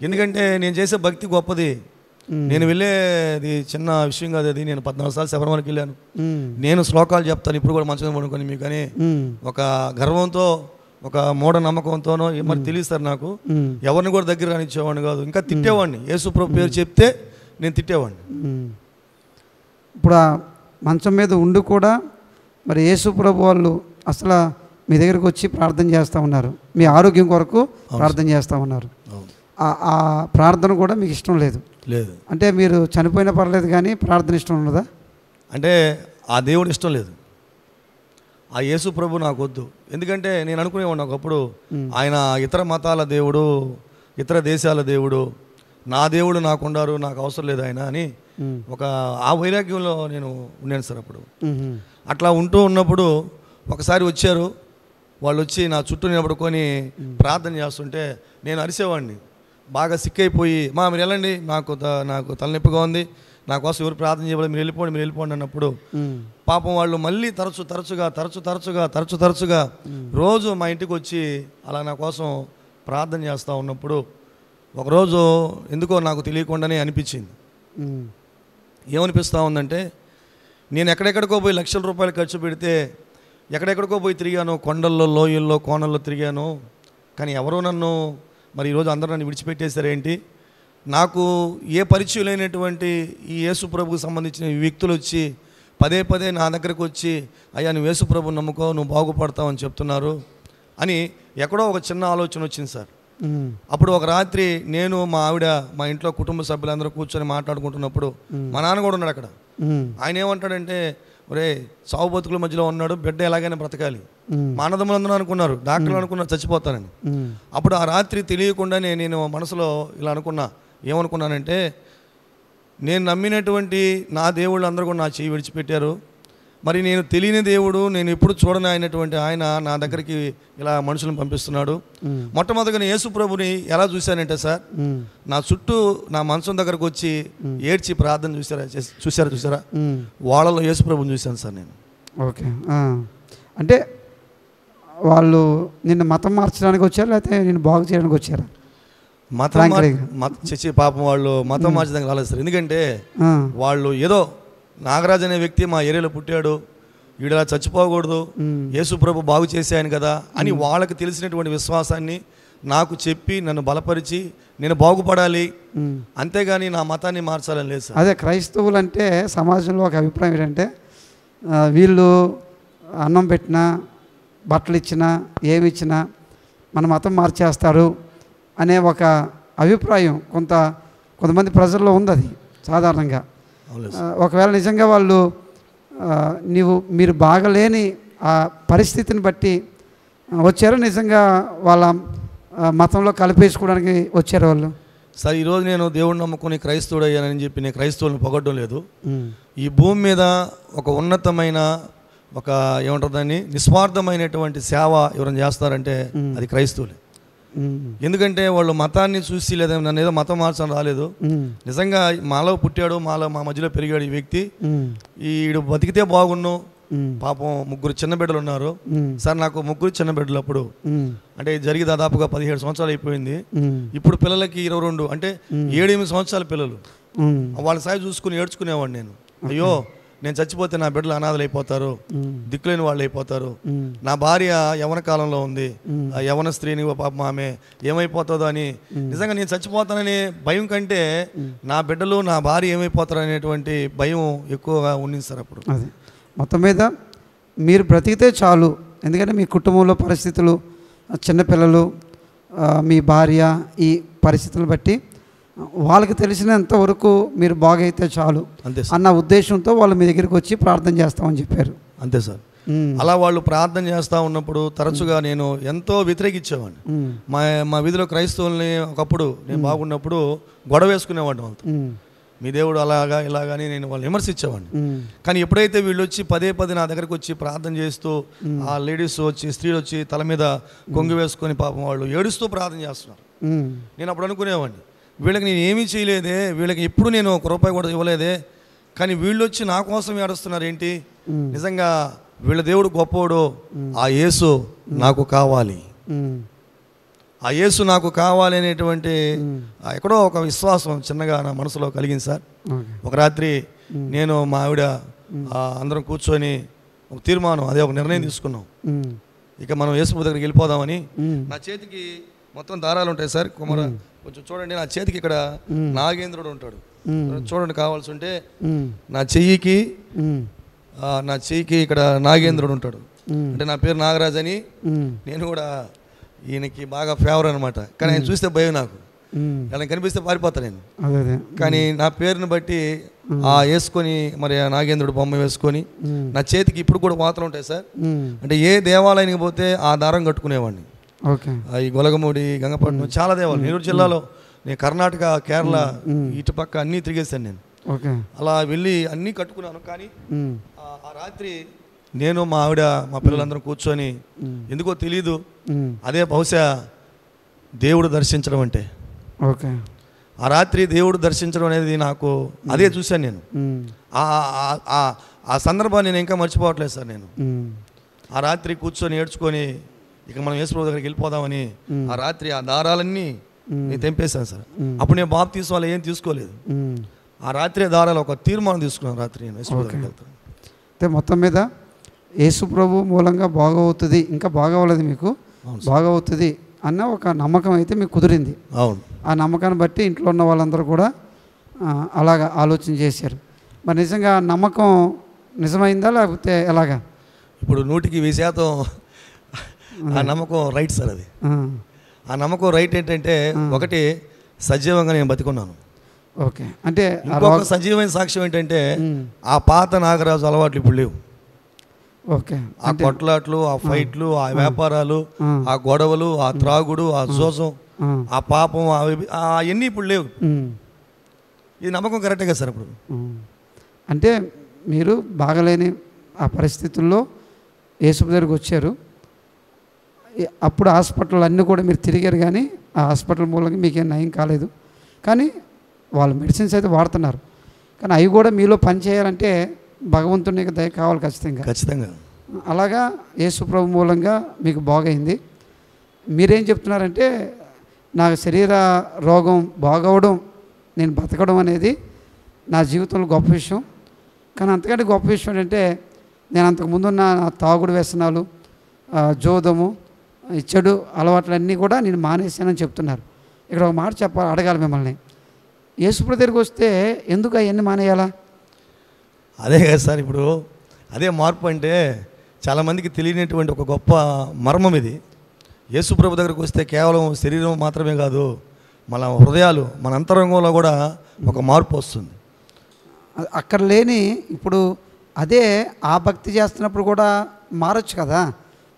Speaker 2: ఎందుకంటే నేను చేసే భక్తి గొప్పది. నేను వెళ్ళేది చిన్న విషయం కాదు. అది నేను 14 సార్లు శబరిమలకి వెళ్ళాను. నేను శ్లోకాలు చెప్తాను ఇప్పుడు కూడా మంచం మీద పడుకొని మీకు. కానీ ఒక గర్వంతో ఒక మూఢ నమ్మకంతోనో మరి తెలియదు సార్ నాకు. ఎవరిని కూడా దగ్గర రానిచ్చేవాడిని కాదు. ఇంకా తిట్టేవాడిని. యేసుప్రభు పేరు చెప్తే నేను తిట్టేవాడిని.
Speaker 1: ఇప్పుడు ఆ మంచం మీద ఉండి కూడా మరి యేసుప్రభు వాళ్ళు అసలు మీ దగ్గరికి వచ్చి ప్రార్థన చేస్తూ ఉన్నారు, మీ ఆరోగ్యం కొరకు ప్రార్థన చేస్తూ ఉన్నారు. ఆ ప్రార్థన కూడా మీకు ఇష్టం లేదు అంటే మీరు చనిపోయినా పర్లేదు కానీ ప్రార్థన ఇష్టం ఉన్నదా?
Speaker 2: అంటే ఆ దేవుడు ఇష్టం లేదు, ఆ యేసు ప్రభు నాకు వద్దు. ఎందుకంటే నేను అనుకునేవాడిని ఒకప్పుడు ఆయన ఇతర మతాల దేవుడు, ఇతర దేశాల దేవుడు, నా దేవుడు నాకుండారు, నాకు అవసరం లేదు ఆయన అని ఒక ఆ వైరాగ్యంలో నేను ఉన్నాను సార్. అప్పుడు అట్లా ఉంటూ ఉన్నప్పుడు ఒకసారి వచ్చారు వాళ్ళు, వచ్చి నా చుట్టూ నిలబడుకొని ప్రార్థన చేస్తుంటే నేను అరిసేవాడిని. బాగా సిక్ అయిపోయి, మీరు వెళ్ళండి, నాకు తలనొప్పిగా ఉంది, నా కోసం ఎవరు ప్రార్థన చేయబడి మీరు వెళ్ళిపోండి అన్నప్పుడు పాపం వాళ్ళు మళ్ళీ తరచుగా రోజు మా ఇంటికి వచ్చి అలా నా కోసం ప్రార్థన చేస్తూ ఉన్నప్పుడు ఒకరోజు ఎందుకో నాకు తెలియకుండానే అనిపించింది. ఏమనిపిస్తూ ఉందంటే, నేను ఎక్కడెక్కడికో పోయి లక్షల రూపాయలు ఖర్చు పెడితే ఎక్కడెక్కడికో పోయి తిరిగాను, కొండల్లో, లోయల్లో, కోనల్లో తిరిగాను. కానీ ఎవరో నన్ను మరి ఈరోజు అందరూ నన్ను విడిచిపెట్టేశారేంటి? నాకు ఏ పరిచయం లేనటువంటి ఈ యేసుప్రభుకు సంబంధించిన వ్యక్తులు వచ్చి పదే నా దగ్గరకు వచ్చి, అయ్యా నువ్వు యేసుప్రభుని నమ్ముకో, నువ్వు బాగుపడతావు అని చెప్తున్నారు అని ఎక్కడో ఒక చిన్న ఆలోచన వచ్చింది సార్. అప్పుడు ఒక రాత్రి నేను మా ఆవిడ మా ఇంట్లో కుటుంబ సభ్యులందరూ కూర్చొని మాట్లాడుకుంటున్నప్పుడు మా నాన్న కూడా ఉన్నాడు అక్కడ. ఆయన ఏమంటాడంటే, ఒరే సావు బతుకుల మధ్యలో ఉన్నాడు, బిడ్డ ఎలాగైనా బ్రతకాలి, మా అన్నదమ్ములందరూ అనుకున్నారు, డాక్టర్లు అనుకున్నారు చచ్చిపోతానని. అప్పుడు ఆ రాత్రి తెలియకుండానే నేను మనసులో ఇలా ఏమనుకున్నానంటే, నేను నమ్మినటువంటి నా దేవుళ్ళు అందరూ కూడా నా చేయి విడిచిపెట్టారు, మరి నేను తెలియని దేవుడు, నేను ఎప్పుడు చూడని అయినటువంటి ఆయన నా దగ్గరికి ఇలా మనుషులను పంపిస్తున్నాడు. మొట్టమొదటిగా నేను యేసుప్రభుని ఎలా చూశానంటే సార్, నా చుట్టూ నా మంచం దగ్గరకు వచ్చి ఏడ్చి ప్రార్థన చూసారా వాళ్ళలో యేసుప్రభుని చూశాను సార్ నేను.
Speaker 1: ఓకే, అంటే వాళ్ళు నిన్ను మతం మార్చడానికి వచ్చారా లేకపోతే నేను బాగు చేయడానికి వచ్చారా?
Speaker 2: పాపం వాళ్ళు మతం మార్చడానికి రాలేదు సార్. ఎందుకంటే వాళ్ళు ఏదో నాగరాజ్ అనే వ్యక్తి మా ఏరియాలో పుట్టాడు, వీడలా చచ్చిపోకూడదు, యేసుప్రభు బాగు చేశాయని కదా అని వాళ్ళకి తెలిసినటువంటి విశ్వాసాన్ని నాకు చెప్పి నన్ను బలపరిచి నేను బాగుపడాలి, అంతేగాని నా మతాన్ని మార్చాలని లేదు సార్.
Speaker 1: అదే క్రైస్తవులు అంటే సమాజంలో ఒక అభిప్రాయం ఏంటంటే, వీళ్ళు అన్నం పెట్టినా బట్టలు ఇచ్చినా ఏమి ఇచ్చినా మన మతం మార్చేస్తారు అనే ఒక అభిప్రాయం కొంతమంది ప్రజల్లో ఉంది. అది సాధారణంగా ఒకవేళ నిజంగా వాళ్ళు మీరు బాగలేని ఆ పరిస్థితిని బట్టి వచ్చారో నిజంగా వాళ్ళ మతంలో కలిపేసుకోవడానికి వచ్చారు వాళ్ళు?
Speaker 2: సార్ ఈరోజు నేను దేవుడిని నమ్ముకుని క్రైస్తవుడు అయ్యానని చెప్పి నేను క్రైస్తవులను పొగడ్డం లేదు. ఈ భూమి మీద ఒక ఉన్నతమైన ఒక ఏమంటారు దాన్ని నిస్వార్థమైనటువంటి సేవ ఎవరైనా చేస్తారంటే అది క్రైస్తవులే. ఎందుకంటే వాళ్ళు మతాన్ని చూసి లేదా నన్ను ఏదో మతం మార్చడం రాలేదు. నిజంగా మాలో పుట్టాడు, మా మధ్యలో పెరిగాడు ఈ వ్యక్తి. ఈడు బతికితే బాగున్ను. పాపం 3 చిన్న బిడ్డలు ఉన్నారు సార్. నాకు 3 చిన్న బిడ్డలు అప్పుడు అంటే జరిగి దాదాపుగా 17 సంవత్సరాలు అయిపోయింది. ఇప్పుడు పిల్లలకి 22 అంటే 7-8 సంవత్సరాల పిల్లలు. వాళ్ళ సాయి చూసుకుని ఏడ్చుకునేవాడిని నేను. అయ్యో నేను చచ్చిపోతే నా బిడ్డలు అనాథలు అయిపోతారు, దిక్కులేని వాళ్ళు అయిపోతారు. నా భార్య యవన కాలంలో ఉంది, ఆ యవన స్త్రీని పాపం ఆమె ఏమైపోతుందో అని నిజంగా నేను చచ్చిపోతాననే భయం కంటే నా బిడ్డలు నా భార్య ఏమైపోతారు అనేటువంటి భయం ఎక్కువగా ఉండింది సార్ అప్పుడు.
Speaker 1: అది మొత్తం మీద మీరు బ్రతికితే చాలు. ఎందుకంటే మీ కుటుంబంలో పరిస్థితులు, చిన్నపిల్లలు, మీ భార్య, ఈ పరిస్థితులను బట్టి వాళ్ళకి తెలిసినంత వరకు మీరు బాగైతే చాలు అన్న ఉద్దేశంతో వాళ్ళు మీ దగ్గరికి వచ్చి ప్రార్థన చేస్తామని చెప్పారు.
Speaker 2: అంతే సార్. అలా వాళ్ళు ప్రార్థన చేస్తూ ఉన్నప్పుడు తరచుగా నేను ఎంతో వ్యతిరేకించేవాడిని. మా వీధిలో క్రైస్తవుల్ని ఒకప్పుడు నేను బాగున్నప్పుడు గొడవ వేసుకునేవాడిని వాళ్ళతో. మీ దేవుడు అలాగా ఇలాగని నేను వాళ్ళు విమర్శించేవాడిని. కానీ ఎప్పుడైతే వీళ్ళు వచ్చి పదే నా దగ్గరకు వచ్చి ప్రార్థన చేస్తూ ఆ లేడీస్ వచ్చి స్త్రీలు వచ్చి తల మీద కొంగు వేసుకొని పాపం వాళ్ళు ఏడుస్తూ ప్రార్థన చేస్తున్నారు. నేను అప్పుడు అనుకునేవాడిని, వీళ్ళకి నేను ఏమీ చేయలేదే, వీళ్ళకి ఎప్పుడు నేను ₹1 కూడా ఇవ్వలేదే, కానీ వీళ్ళు వచ్చి నా కోసం ఏడుస్తున్నారు ఏంటి? నిజంగా వీళ్ళ దేవుడు గొప్పవాడు, ఆ యేసు నాకు కావాలి, ఆ యేసు నాకు కావాలి అనేటువంటి ఎక్కడో ఒక విశ్వాసం చిన్నగా నా మనసులో కలిగింది సార్. ఒక రాత్రి నేను మా ఆవిడ అందరం కూర్చొని ఒక తీర్మానం, అదే ఒక నిర్ణయం తీసుకున్నాం. ఇక మనం యేసు దగ్గరికి వెళ్ళిపోదామని. నా చేతికి మొత్తం దారాలు ఉంటాయి సార్. కొంచెం చూడండి, నా చేతికి ఇక్కడ నాగేంద్రుడు ఉంటాడు చూడండి, కావాల్సి ఉంటే నా చెయ్యికి ఇక్కడ నాగేంద్రుడు ఉంటాడు. అంటే నా పేరు నాగరాజ్ అని, నేను కూడా ఈయనకి బాగా ఫేవర్ అనమాట. కానీ ఆయన చూస్తే భయం నాకు, ఆయన కనిపిస్తే పారిపోతా నేను. కానీ నా పేరుని బట్టి వేసుకొని మరి ఆ నాగేంద్రుడు బొమ్మ వేసుకొని నా చేతికి ఇప్పుడు కూడా వాతలు ఉంటాయి సార్. అంటే ఏ దేవాలయానికి పోతే ఆ దారం కట్టుకునేవాడిని. ఈ గొలగమూడి, గంగపట్నం, చాలా దేవాలయం నెల్లూరు జిల్లాలో, నేను కర్ణాటక, కేరళ ఇటుపక్క అన్నీ తిరిగేశాను నేను. అలా వెళ్ళి అన్నీ కట్టుకున్నాను. కానీ ఆ రాత్రి నేను మా ఆవిడ మా పిల్లలందరం కూర్చొని ఎందుకో తెలీదు, అదే బహుశా దేవుడు దర్శించడం అంటే. ఆ రాత్రి దేవుడు దర్శించడం అనేది నాకు అదే చూశాను నేను. ఆ సందర్భాన్ని నేను ఇంకా మర్చిపోవట్లేదు సార్. నేను ఆ రాత్రి కూర్చొని ఏడ్చుకొని ఇక మనం యేసుప్రభు దగ్గరికి వెళ్ళిపోదామని ఆ రాత్రి ఆ దారాలన్నీ నేను తెంపేశాను సార్. అప్పుడు నేను బాప్తీసం వాళ్ళు ఏం తీసుకోలేదు. ఆ రాత్రి దారాలు ఒక తీర్మానం తీసుకున్నాను. రాత్రి నేను యేసుప్రభు దగ్గరికి వెళ్తాను.
Speaker 1: అయితే మొత్తం మీద యేసుప్రభు మూలంగా బాగవుతుంది, ఇంకా బాగవలేదు, మీకు బాగవుతుంది అన్న ఒక నమ్మకం అయితే మీకు కుదిరింది.
Speaker 2: అవును.
Speaker 1: ఆ నమ్మకాన్ని బట్టి ఇంట్లో ఉన్న వాళ్ళందరూ కూడా అలాగా ఆలోచన చేశారు. మరి నిజంగా నమ్మకం నిజమైందా లేకపోతే ఎలాగా?
Speaker 2: ఇప్పుడు 100% ఆ నమ్మకం రైట్ సార్. అది ఆ నమ్మకం రైట్ ఏంటంటే, ఒకటి సజీవంగా నేను బతికున్నాను.
Speaker 1: ఓకే. అంటే
Speaker 2: ఇంకొక సజీవమైన సాక్ష్యం ఏంటంటే, ఆ పాత నాగరాజు అలవాట్లు ఇప్పుడు లేవు.
Speaker 1: ఓకే.
Speaker 2: ఆ కొట్లాట్లు, ఆ ఫైట్లు, ఆ వ్యాపారాలు, ఆ గొడవలు, ఆ త్రాగుడు, ఆ జోసం, ఆ పాపం, అవన్నీ ఇప్పుడు లేవు. ఇది నమ్మకం కరెక్టే కదా సార్. ఇప్పుడు
Speaker 1: అంటే మీరు బాగలేని ఆ పరిస్థితుల్లో యేసు దగ్గరికి వచ్చారు. అప్పుడు హాస్పిటల్ అన్నీ కూడా మీరు తిరిగారు, కానీ ఆ హాస్పిటల్ మూలంగా మీకేం నయం కాలేదు. కానీ వాళ్ళు మెడిసిన్స్ అయితే వాడుతున్నారు. కానీ అవి కూడా మీలో పనిచేయాలంటే భగవంతునికి దయ కావాలి ఖచ్చితంగా. అలాగా యేసుప్రభు మూలంగా మీకు బాగైంది. మీరేం చెప్తున్నారంటే, నా శరీర రోగం బాగవడం, నేను బతకడం అనేది నా జీవితంలో గొప్ప విషయం. కానీ అంతకంటే గొప్ప విషయం ఏంటంటే, నేను అంతకుముందున్న నా తాగుడు వ్యసనాలు, జోదము, చెడు అలవాట్లన్నీ కూడా నేను మానేశానని చెప్తున్నారు. ఇక్కడ ఒక మాట అడగాలి మిమ్మల్ని, యేసుప్రభు దగ్గరికి వస్తే ఎందుకు అవన్నీ మానేయాలా?
Speaker 2: అదే కదా సార్. ఇప్పుడు అదే మార్పు అంటే చాలామందికి తెలియనటువంటి ఒక గొప్ప మర్మం ఇది. యేసుప్రభు దగ్గరికి వస్తే కేవలం శరీరం మాత్రమే కాదు, మన హృదయాలు, మన అంతరంగంలో కూడా ఒక మార్పు వస్తుంది.
Speaker 1: అక్కడ లేని ఇప్పుడు అదే ఆ భక్తి చేస్తున్నప్పుడు కూడా మారచ్చు కదా.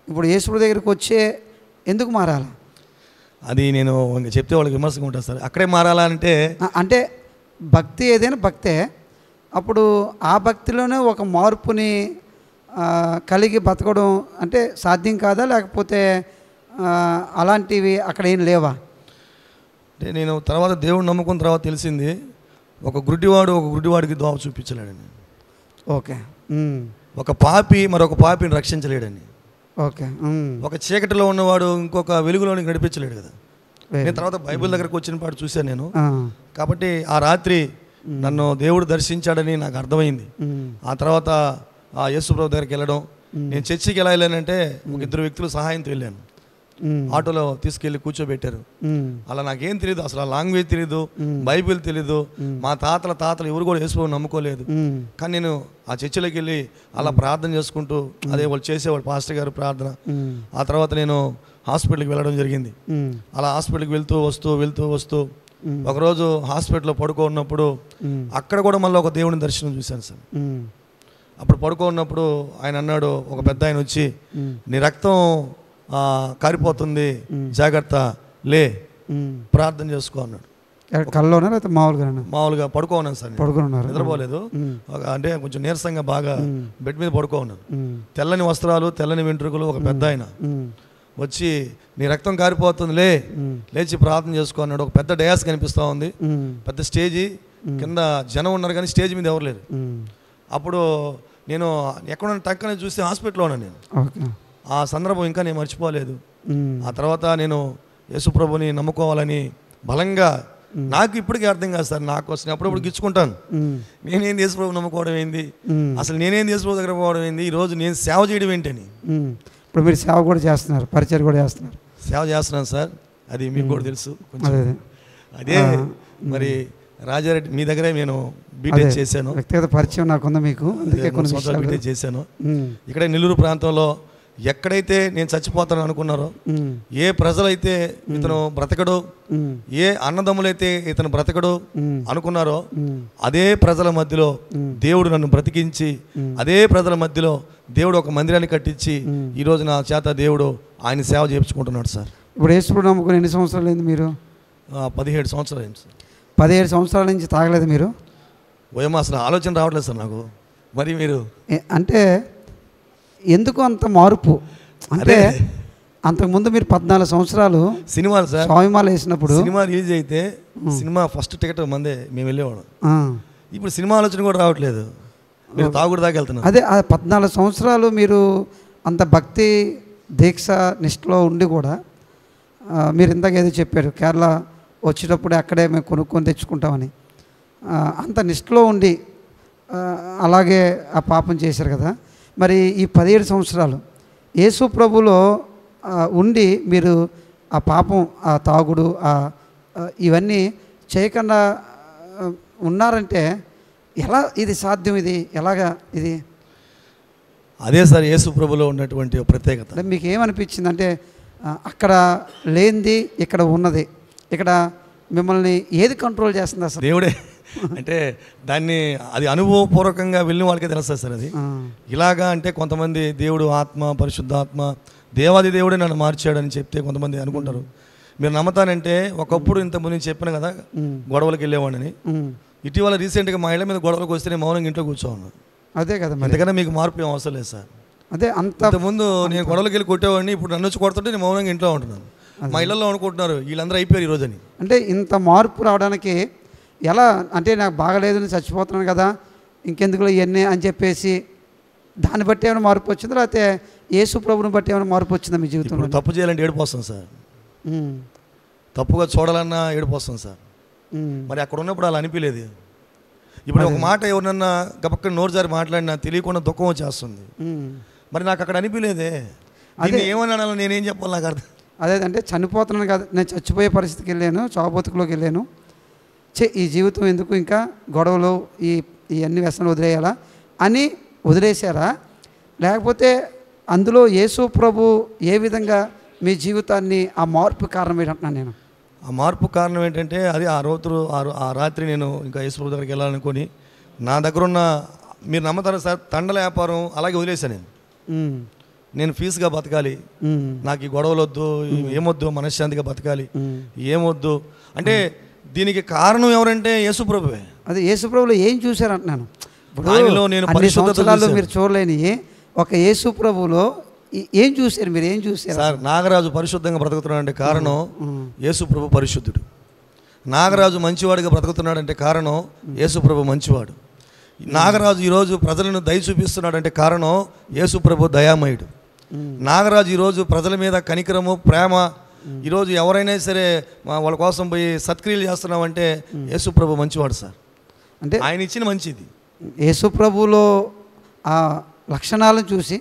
Speaker 1: ఇప్పుడు యేసుప్రభు దగ్గరికి వచ్చే ఎందుకు మారాలి?
Speaker 2: అది నేను ఇంకా చెప్తే వాళ్ళకి విమర్శగా ఉంటుంది సార్. అక్కడే మారాలా అంటే
Speaker 1: అంటే భక్తి ఏదైనా భక్తే, అప్పుడు ఆ భక్తిలోనే ఒక మార్పుని కలిగి బతకడం అంటే సాధ్యం కాదా, లేకపోతే అలాంటివి అక్కడ ఏం లేవా?
Speaker 2: అంటే నేను తర్వాత దేవుడు నమ్ముకున్న తర్వాత తెలిసింది, ఒక గుడ్డివాడికి దోవ చూపించలేడని.
Speaker 1: ఓకే.
Speaker 2: ఒక పాపి మరొక పాపిని రక్షించలేడని.
Speaker 1: ఓకే.
Speaker 2: ఒక చీకటిలో ఉన్నవాడు ఇంకొక వెలుగులోనికి నడిపించలేడు కదా. నేను తర్వాత బైబిల్ దగ్గరకు వచ్చిన పాటు చూశాను నేను. కాబట్టి ఆ రాత్రి నన్ను దేవుడు దర్శించాడని నాకు అర్థమైంది. ఆ తర్వాత ఆ యేసుప్రభు దగ్గరికి వెళ్ళడం. నేను చర్చికి ఎలా వెళ్ళానంటే ఒక 2 వ్యక్తులు సహాయంతో వెళ్ళాను. ఆటోలో తీసుకెళ్ళి కూర్చోబెట్టారు. అలా నాకేం తెలియదు, అసలు ఆ లాంగ్వేజ్ తెలీదు, బైబిల్ తెలీదు. మా తాతలు ఎవరు కూడా యేసుప్రభుని నమ్ముకోలేదు. కానీ నేను ఆ చర్చిలోకి వెళ్ళి అలా ప్రార్థన చేసుకుంటూ, అదే వాళ్ళు చేసేవాళ్ళు పాస్టర్ గారు ప్రార్థన. ఆ తర్వాత నేను హాస్పిటల్కి వెళ్ళడం జరిగింది. అలా హాస్పిటల్కి వెళ్తూ వస్తూ ఒకరోజు హాస్పిటల్లో పడుకున్నప్పుడు అక్కడ కూడా మళ్ళీ ఒక దేవుని దర్శనం చూశాను సార్. అప్పుడు పడుకున్నప్పుడు ఆయన అన్నాడు, ఒక పెద్ద ఆయన వచ్చి, నీ రక్తం కారిపోతుంది, జాగ్రత్త, లే, ప్రార్థన చేసుకో అన్నాడు.
Speaker 1: కల్లోనా లేకపోతే మామూలుగా
Speaker 2: పడుకోన్నాను సార్. నిద్రపోలేదు, అంటే కొంచెం నీరసంగా బాగా బెడ్ మీద పడుకోన్నాను. తెల్లని వస్త్రాలు, తెల్లని వెంట్రుకలు, ఒక పెద్ద ఆయన వచ్చి, నీ రక్తం కారిపోతుంది, లేచి ప్రార్థన చేసుకో అన్నాడు. ఒక పెద్ద డయాస్ కనిపిస్తూ ఉంది, పెద్ద స్టేజీ, కింద జనం ఉన్నారు కానీ స్టేజ్ మీద ఎవరు లేరు. అప్పుడు నేను ఎక్కడన్నా టక్కనే చూస్తే హాస్పిటల్లో ఉన్నాను నేను. ఆ సందర్భం ఇంకా నేను మర్చిపోలేదు. ఆ తర్వాత నేను యేసుప్రభుని నమ్ముకోవాలని బలంగా, నాకు ఇప్పటికీ అర్థం కాదు సార్, నాకు వస్తుంది అప్పుడప్పుడు గిచ్చుకుంటాను, నేనేం యేసుప్రభు నమ్ముకోవడం ఏంది, అసలు నేనేం యేసుప్రభు దగ్గర పోవడం ఏంది, ఈరోజు నేను సేవ చేయడం ఏంటని.
Speaker 1: ఇప్పుడు మీరు సేవ కూడా చేస్తున్నారు, పరిచయం కూడా చేస్తున్నారు.
Speaker 2: సేవ చేస్తున్నాను సార్, అది మీకు కూడా తెలుసు కొంచెం. అదే మరి రాజారెడ్డి మీ దగ్గరే నేను బీటెక్ చేశాను,
Speaker 1: వ్యక్తిగత పరిచయం నాకుంది మీకు, అందుకే కొన్ని సంవత్సరాలు
Speaker 2: బీటెక్ చేశాను. ఇక్కడే నెల్లూరు ప్రాంతంలో ఎక్కడైతే నేను చచ్చిపోతాను అనుకున్నారో, ఏ ప్రజలైతే ఇతను బ్రతకడు, ఏ అన్నదమ్ములైతే ఇతను బ్రతకడు అనుకున్నారో, అదే ప్రజల మధ్యలో దేవుడు నన్ను బ్రతికించి, అదే ప్రజల మధ్యలో దేవుడు ఒక మందిరాన్ని కట్టించి ఈరోజు నా చేత దేవుడు ఆయన సేవ చేయించుకుంటున్నాడు సార్.
Speaker 1: ఇప్పుడు యేసుప్రభుని నమ్ముకుని ఎన్ని సంవత్సరాలు అయింది మీరు?
Speaker 2: 17 సంవత్సరాలు అయింది సార్. 17
Speaker 1: సంవత్సరాల నుంచి తాగలేదు మీరు?
Speaker 2: ఓయమ్మా, అసలు ఆలోచన రావట్లేదు సార్ నాకు. మరి మీరు
Speaker 1: అంటే ఎందుకు అంత మార్పు? అంటే అంతకుముందు మీరు 14 సంవత్సరాలు
Speaker 2: సినిమాలు సార్,
Speaker 1: స్వామిమాల వేసినప్పుడు
Speaker 2: సినిమా రిలీజ్ అయితే సినిమా ఫస్ట్ టికెట్ మందే, మేము వెళ్ళేవాళ్ళం. ఇప్పుడు సినిమా ఆలోచన కూడా రావట్లేదు, మీరు తాగుడు దాకా వెళ్తున్నారు.
Speaker 1: అదే 14 సంవత్సరాలు మీరు అంత భక్తి దీక్ష నిష్ఠలో ఉండి కూడా, మీరు ఇందాక ఏదో చెప్పారు, కేరళ వచ్చేటప్పుడు అక్కడే మేము కొనుక్కొని తెచ్చుకుంటామని, అంత నిష్ఠలో ఉండి అలాగే ఆ పాపం చేశారు కదా. మరి ఈ 17 సంవత్సరాలు యేసు ప్రభులో ఉండి మీరు ఆ పాపం, ఆ తాగుడు, ఇవన్నీ చేయకుండా ఉన్నారంటే ఎలా ఇది సాధ్యం? ఇది ఎలాగా ఇది?
Speaker 2: అదే సార్ యేసు ప్రభులో ఉన్నటువంటి ప్రత్యేకత.
Speaker 1: మీకు ఏమనిపించింది అంటే, అక్కడ లేనిది ఇక్కడ ఉన్నది, ఇక్కడ మిమ్మల్ని ఏది కంట్రోల్ చేస్తుంది అసలు?
Speaker 2: దేవుడే. అంటే దాన్ని అది అనుభవపూర్వకంగా వెళ్ళిన వాళ్ళకే తెలుస్తుంది సార్. అది ఇలాగా అంటే కొంతమంది దేవుడు ఆత్మ, పరిశుద్ధాత్మ, దేవాది దేవుడే నన్ను మార్చాడని చెప్తే కొంతమంది అనుకుంటారు. మీరు నమ్ముతానంటే, ఒకప్పుడు ఇంతకుముందు చెప్పాను కదా గొడవలకు వెళ్ళేవాడిని, ఇటీవల రీసెంట్గా మా ఇళ్ళ మీద గొడవలకు వస్తే నేను మౌనంగా ఇంట్లో కూర్చోను.
Speaker 1: అదే కదా,
Speaker 2: అందుకనే మీకు మార్పు ఏం అవసరం లేదు సార్.
Speaker 1: అదే
Speaker 2: అంతకుముందు నేను గొడవలకు వెళ్ళి కొట్టేవాడిని, ఇప్పుడు నన్ను వచ్చి కొడుతుంటే నేను మౌనంగా ఇంట్లో ఉంటున్నాను. మా ఇళ్ళల్లో అనుకుంటున్నారు వీళ్ళందరూ అయిపోయారు ఈరోజు అని.
Speaker 1: అంటే ఇంత మార్పు రావడానికి ఎలా అంటే, నాకు బాగలేదు, చచ్చిపోతున్నాను కదా, ఇంకెందుకులో ఇవన్నీ అని చెప్పేసి దాన్ని బట్టి ఏమైనా మార్పు వచ్చిందా, లేకపోతే యేసు ప్రభుని బట్టి ఏమైనా మార్పు వచ్చిందా మీ జీవితంలో?
Speaker 2: తప్పు చేయాలంటే ఏడుపు వస్తుంది సార్, తప్పుగా చూడాలన్నా ఏడుపు వస్తుంది సార్. మరి అక్కడ ఉన్నప్పుడు అలా అనిపించలేదు. ఇప్పుడు ఒక మాట ఎవరినన్నా గబక్క నోరు జారి మాట్లాడినా తెలియకుండా దుఃఖం వచ్చేస్తుంది. మరి నాకు అక్కడ అనిపించలేదే, అది ఏమని అనాలో నేనేం చెప్పాలి నాకు అర్థం.
Speaker 1: అదేంటే చనిపోతున్నాను కదా, నేను చచ్చిపోయే పరిస్థితికి వెళ్ళాను, చావుబతుకులోకి వెళ్ళాను, ఈ జీవితం ఎందుకు, ఇంకా గొడవలు, ఇవన్నీ వ్యసనాలు వదిలేయాలా అని వదిలేశారా? లేకపోతే అందులో యేసు ప్రభు ఏ విధంగా మీ జీవితాన్ని, ఆ మార్పు కారణం ఏంటంటున్నాను నేను?
Speaker 2: ఆ మార్పు కారణం ఏంటంటే, అది ఆ రాత్రి నేను ఇంకా యేసు ప్రభు దగ్గరికి వెళ్ళాలనుకొని, నా దగ్గర ఉన్న, మీరు నమ్ముతారా సార్, తండల వ్యాపారం అలాగే వదిలేశాను నేను. నేను ఫీజుగా బతకాలి, నాకు ఈ గొడవలు వద్దు, ఏమొద్దు, మనశ్శాంతిగా బతకాలి, ఏమొద్దు అంటే దీనికి కారణం ఎవరంటే యేసుప్రభువే.
Speaker 1: అదే యేసుప్రభులో ఏం చూశారంటున్నాను. ఇప్పుడు
Speaker 2: ఆయనలో నేను
Speaker 1: అన్ని సంవత్సరాల్లో మీరు చూడలేని ఒక యేసుప్రభులో ఏం చూశారు, మీరు ఏం చూశారు
Speaker 2: సార్? నాగరాజు పరిశుద్ధంగా బ్రతుకుతున్నాడంటే కారణం యేసుప్రభు పరిశుద్ధుడు. నాగరాజు మంచివాడిగా బ్రతుకుతున్నాడంటే కారణం యేసుప్రభు మంచివాడు. నాగరాజు ఈరోజు ప్రజలను దయ చూపిస్తున్నాడంటే కారణం యేసుప్రభు దయామయుడు. నాగరాజు ఈరోజు ప్రజల మీద కనికరము, ప్రేమ, ఈరోజు ఎవరైనా సరే వాళ్ళ కోసం పోయి సత్క్రియలు చేస్తున్నామంటే యేసుప్రభు మంచివాడు సార్. అంటే ఆయన ఇచ్చిన మంచిది.
Speaker 1: యేసుప్రభులో ఆ లక్షణాలను చూసి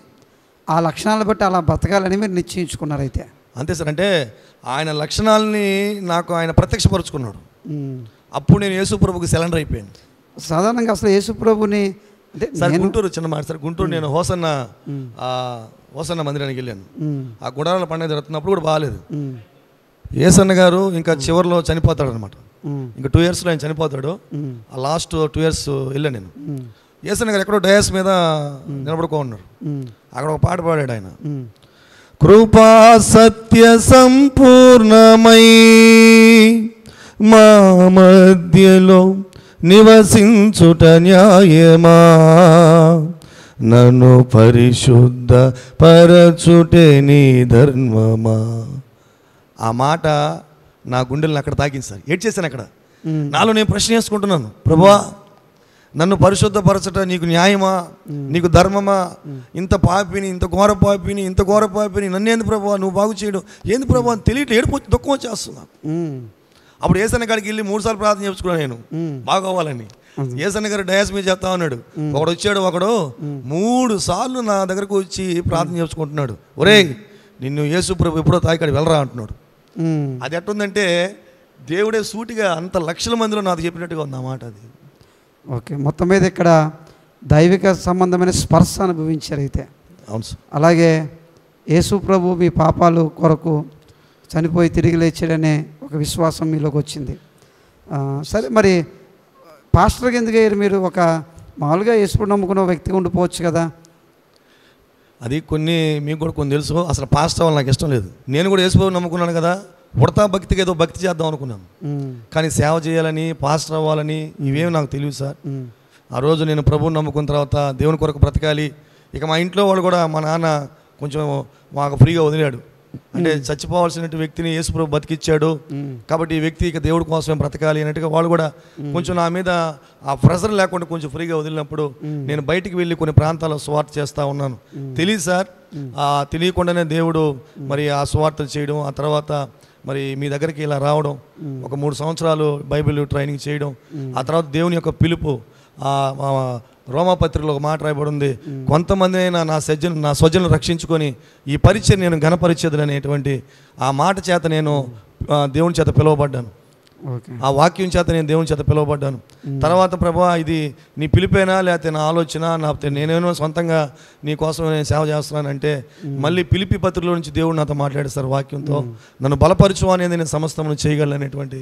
Speaker 1: ఆ లక్షణాలను బట్టి అలా బతకాలని మీరు నిశ్చయించుకున్నారు అయితే? అంతే
Speaker 2: సార్. అంటే ఆయన లక్షణాలని నాకు ఆయన ప్రత్యక్షపరుచుకున్నాడు. అప్పుడు నేను యేసుప్రభుకి సిలిండర్ అయిపోయాను.
Speaker 1: సాధారణంగా అసలు యేసుప్రభుని అంటే
Speaker 2: సార్ గుంటూరు చిన్న మాట సార్, గుంటూరు నేను హోసన్న మందిరానికి వెళ్ళాను. ఆ గుడారాల పండుగ జరుగుతున్నప్పుడు కూడా బాగాలేదు. యేసన్న గారు ఇంకా చివరిలో చనిపోతాడు అనమాట. ఇంకా 2 yearsలో ఆయన చనిపోతాడు. ఆ లాస్ట్ 2 years వెళ్ళాను నేను. యేసన్న గారు ఎక్కడో డయాస్ మీద నిలబడుకో ఉన్నారు. అక్కడ ఒక పాట పాడాడు ఆయన, కృపా సత్య సంపూర్ణమై మా మధ్యలో నివసించుట న్యాయమా, నన్ను పరిశుద్ధ పరచుటే నీ ధర్మమా. ఆ మాట నా గుండెలను అక్కడ తాకింది సార్. ఏడ్ చేశాను అక్కడ. నాలో నేను ప్రశ్న చేసుకుంటున్నాను, ప్రభువా నన్ను పరిశుద్ధపరచట నీకు న్యాయమా, నీకు ధర్మమా? ఇంత పాపిని, ఇంత ఘోర పాపిని నన్నేంది ప్రభువా నువ్వు బాగు చేయడం ఏంది ప్రభువా అని తెలియట్లేదు. ఏడుపు దుఃఖం వచ్చేస్తున్నా. అప్పుడు యేసన్న గారికి వెళ్ళి 3 సార్లు ప్రార్థన చేసుకున్నాను నేను బాగోవాలని. యేసన్న గారు డయాస్ మీద చెప్తా ఉన్నాడు. ఒకడు వచ్చాడు, ఒకడు 3 సార్లు నా దగ్గరకు వచ్చి ప్రార్థన చేసుకుంటున్నాడు. ఒరేయ్ నిన్ను యేసుప్రభు ఎప్పుడో తాయికాడు వెళ్ళరా అంటున్నాడు. అది ఎట్టుందంటే దేవుడే సూటిగా అంత లక్షల మందిలో నాకు చెప్పినట్టుగా ఉంది అన్నమాట అది. ఓకే, మొత్తం మీద ఇక్కడ దైవిక సంబంధమైన స్పర్శ అనుభవించారు అయితే. అవును సార్. అలాగే యేసుప్రభు మీ పాపాలు కొరకు చనిపోయి తిరిగి లేచాడనే ఒక విశ్వాసం మీలోకి వచ్చింది. సరే, మరి పాస్టర్కి ఎందుకు అయ్యారు మీరు? ఒక మామూలుగా యేసుప్రభు నమ్ముకున్న వ్యక్తిగా ఉండిపోవచ్చు కదా. అది మీకు కూడా కొన్ని తెలుసు. అసలు పాస్టర్ అవ్వాలి నాకు ఇష్టం లేదు. నేను కూడా యేసుప్రభు నమ్ముకున్నాను కదా, ఉడతా భక్తికి ఏదో భక్తి చేద్దాం అనుకున్నాను. కానీ సేవ చేయాలని, పాస్టర్ అవ్వాలని ఇవేమి నాకు తెలియదు సార్. ఆ రోజు నేను ప్రభువుని నమ్ముకున్న తర్వాత దేవుని కొరకు బ్రతకాలి. ఇక మా ఇంట్లో వాళ్ళు కూడా, మా నాన్న కొంచెం మాకు ఫ్రీగా వదిలాడు. అంటే చచ్చిపోవాల్సిన వ్యక్తిని యేసుప్రభు బతికిచ్చాడు కాబట్టి ఈ వ్యక్తి ఇక దేవుడి కోసమే బ్రతకాలి అన్నట్టుగా వాళ్ళు కూడా కొంచెం నా మీద ఆ ప్రెషర్ లేకుండా కొంచెం ఫ్రీగా వదిలినప్పుడు నేను బయటికి వెళ్ళి కొన్ని ప్రాంతాల్లో సువార్త చేస్తూ ఉన్నాను. తెలియదు సార్, తెలియకుండానే దేవుడు మరి ఆ సువార్తలు చేయడం, ఆ తర్వాత మరి మీ దగ్గరికి ఇలా రావడం, ఒక 3 సంవత్సరాలు బైబిల్ ట్రైనింగ్ చేయడం, ఆ తర్వాత దేవుని యొక్క పిలుపు. రోమాపత్రికలో ఒక మాట రాయబడి ఉంది, కొంతమంది అయినా నా స్వజనులను రక్షించుకొని ఈ పరిచయం నేను ఘనపరిచేది అనేటువంటి ఆ మాట చేత నేను దేవుని చేత పిలువబడ్డాను. ఆ వాక్యం చేత నేను దేవుని చేత పిలువబడ్డాను. తర్వాత ప్రభువా ఇది నీ పిలిపేనా లేకపోతే నా ఆలోచన, లేకపోతే నేనేమో సొంతంగా నీ కోసం నేను సేవ చేస్తున్నానంటే మళ్ళీ పిలిపి పత్రికలో నుంచి దేవుడు నాతో మాట్లాడేస్తారు వాక్యంతో, నన్ను బలపరచు అనేది నేను సమస్తమును చేయగలనేటువంటి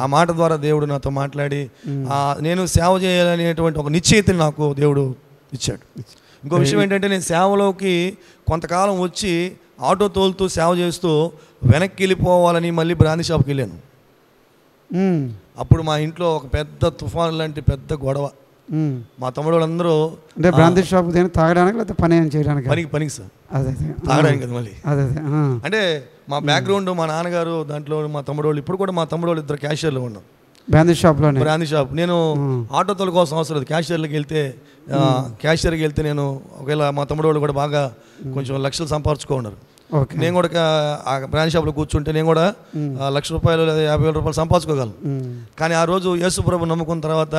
Speaker 2: ఆ మాట ద్వారా దేవుడు నాతో మాట్లాడి నేను సేవ చేయాలనేటువంటి ఒక నిశ్చయితని నాకు దేవుడు ఇచ్చాడు. ఇంకో విషయం ఏంటంటే, నేను సేవలోకి కొంతకాలం వచ్చి ఆటో తోలుతూ సేవ చేస్తూ వెనక్కి వెళ్ళిపోవాలని మళ్ళీ బ్రాందీ షాప్కి వెళ్ళాను. అప్పుడు మా ఇంట్లో ఒక పెద్ద తుఫాను లాంటి పెద్ద గొడవ. మా తమ్ముడు వాళ్ళందరూ
Speaker 1: అంటే బ్రాందీ షాప్ తాగడానికి లేకపోతే పని చేయడానికి?
Speaker 2: పనికి సార్. అదే తాగడానికి కదా మళ్ళీ. అదే అంటే మా బ్యాక్గ్రౌండ్ మా నాన్నగారు దాంట్లో, మా తమ్ముడు వాళ్ళు ఇప్పుడు కూడా మా తమ్ముడు వాళ్ళు 2 క్యాషియర్లు ఉన్నాం బ్రాందీ షాప్. నేను ఆటో తోల కోసం అవసరం లేదు, క్యాషియర్కి వెళ్తే నేను ఒకవేళ మా తమ్ముడు వాళ్ళు కూడా బాగా కొంచెం లక్షలు సంపాదించుకున్నారు. నేను కూడా ఆ బ్రాంచ్ షాప్లో కూర్చుంటే నేను కూడా ₹1,00,000 లేదా ₹50,000 సంపాదించుకోగలను. కానీ ఆ రోజు యేసుప్రభు నమ్ముకున్న తర్వాత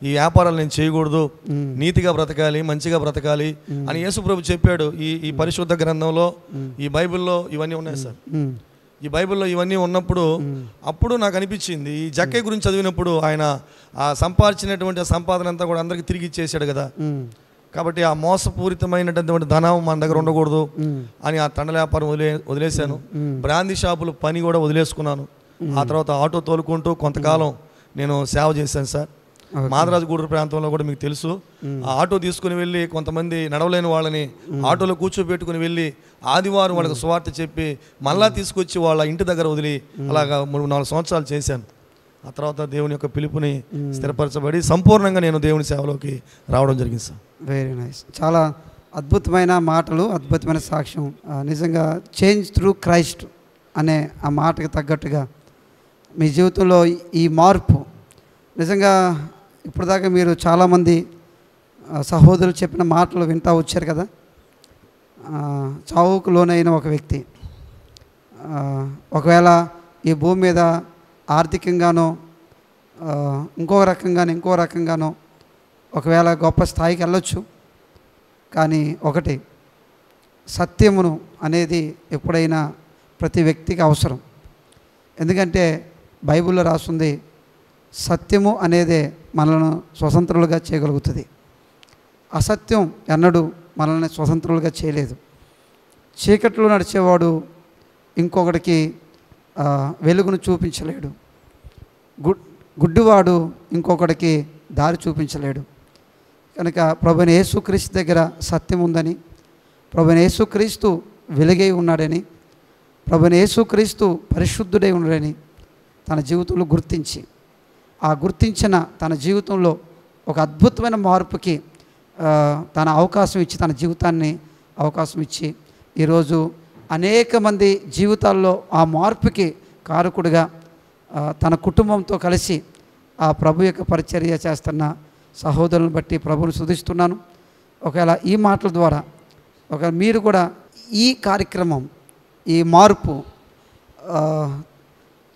Speaker 2: ఈ వ్యాపారాలు నేను చేయకూడదు, నీతిగా బ్రతకాలి, మంచిగా బ్రతకాలి అని యేసుప్రభు చెప్పాడు. ఈ పరిశుద్ధ గ్రంథంలో, ఈ బైబిల్లో ఇవన్నీ ఉన్నాయి సార్. ఈ బైబిల్లో ఇవన్నీ ఉన్నప్పుడు అప్పుడు నాకు అనిపించింది, ఈ జక్కయ్య గురించి చదివినప్పుడు ఆయన ఆ సంపాదించినటువంటి సంపాదన అంతా కూడా అందరికీ తిరిగి ఇచ్చేసాడు కదా. కాబట్టి ఆ మోసపూరితమైనటువంటి ధనం మన దగ్గర ఉండకూడదు అని ఆ తండ్రి వ్యాపారం వదిలేశాను. బ్రాందీ షాపులు పని కూడా వదిలేసుకున్నాను. ఆ తర్వాత ఆటో తోలుకుంటూ కొంతకాలం నేను సేవ చేశాను సార్. మాదరాజగూడూరు ప్రాంతంలో కూడా మీకు తెలుసు, ఆ ఆటో తీసుకుని వెళ్ళి కొంతమంది నడవలేని వాళ్ళని ఆటోలో కూర్చోబెట్టుకుని వెళ్ళి ఆదివారం వాళ్ళకి సువార్త చెప్పి మళ్ళా తీసుకొచ్చి వాళ్ళ ఇంటి దగ్గర వదిలి అలాగా 3-4 సంవత్సరాలు చేశాను. ఆ తర్వాత దేవుని యొక్క పిలుపుని స్థిరపరచబడి సంపూర్ణంగా నేను దేవుని సేవలోకి రావడం జరిగింది సార్.
Speaker 1: Very nice. చాలా అద్భుతమైన మాటలు, అద్భుతమైన సాక్ష్యం. నిజంగా చేంజ్ త్రూ క్రైస్ట్ అనే ఆ మాటకి తగ్గట్టుగా మీ జీవితంలో ఈ మార్పు నిజంగా ఇప్పుడు దాకా మీరు చాలామంది సహోదరులు చెప్పిన మాటలు వింటూ వచ్చారు కదా. చావుకు లోనైన ఒక వ్యక్తి ఒకవేళ ఈ భూమి మీద ఆర్థికంగానో ఇంకో రకంగానో ఒకవేళ గొప్ప స్థాయికి వెళ్ళొచ్చు. కానీ ఒకటి, సత్యమును అనేది ఎప్పుడైనా ప్రతి వ్యక్తికి అవసరం. ఎందుకంటే బైబిల్లో రాస్తుంది సత్యము అనేదే మనల్ని స్వతంత్రులుగా చేయగలుగుతుంది. అసత్యం ఎన్నడూ మనల్ని స్వతంత్రులుగా చేయలేదు. చీకట్లో నడిచేవాడు ఇంకొకటికి వెలుగును చూపించలేడు. గుడ్డివాడు ఇంకొకటికి దారి చూపించలేడు. కనుక ప్రభువైన యేసుక్రీస్తు దగ్గర సత్యం ఉందని, ప్రభువైన యేసుక్రీస్తు వెలుగై ఉన్నాడని, ప్రభువైన యేసుక్రీస్తు పరిశుద్ధుడై ఉన్నాడని తన జీవితంలో గుర్తించి, ఆ గుర్తించిన తన జీవితంలో ఒక అద్భుతమైన మార్పుకి తన అవకాశం ఇచ్చి, తన జీవితాన్ని అవకాశం ఇచ్చి ఈరోజు అనేక మంది జీవితాల్లో ఆ మార్పుకి కారకుడిగా తన కుటుంబంతో కలిసి ఆ ప్రభు యొక్క పరిచర్య చేస్తున్న సహోదరులను బట్టి ప్రభువుని స్తుతిస్తున్నాను. ఒకవేళ ఈ మాటల ద్వారా ఒకవేళ మీరు కూడా ఈ కార్యక్రమం, ఈ మార్పు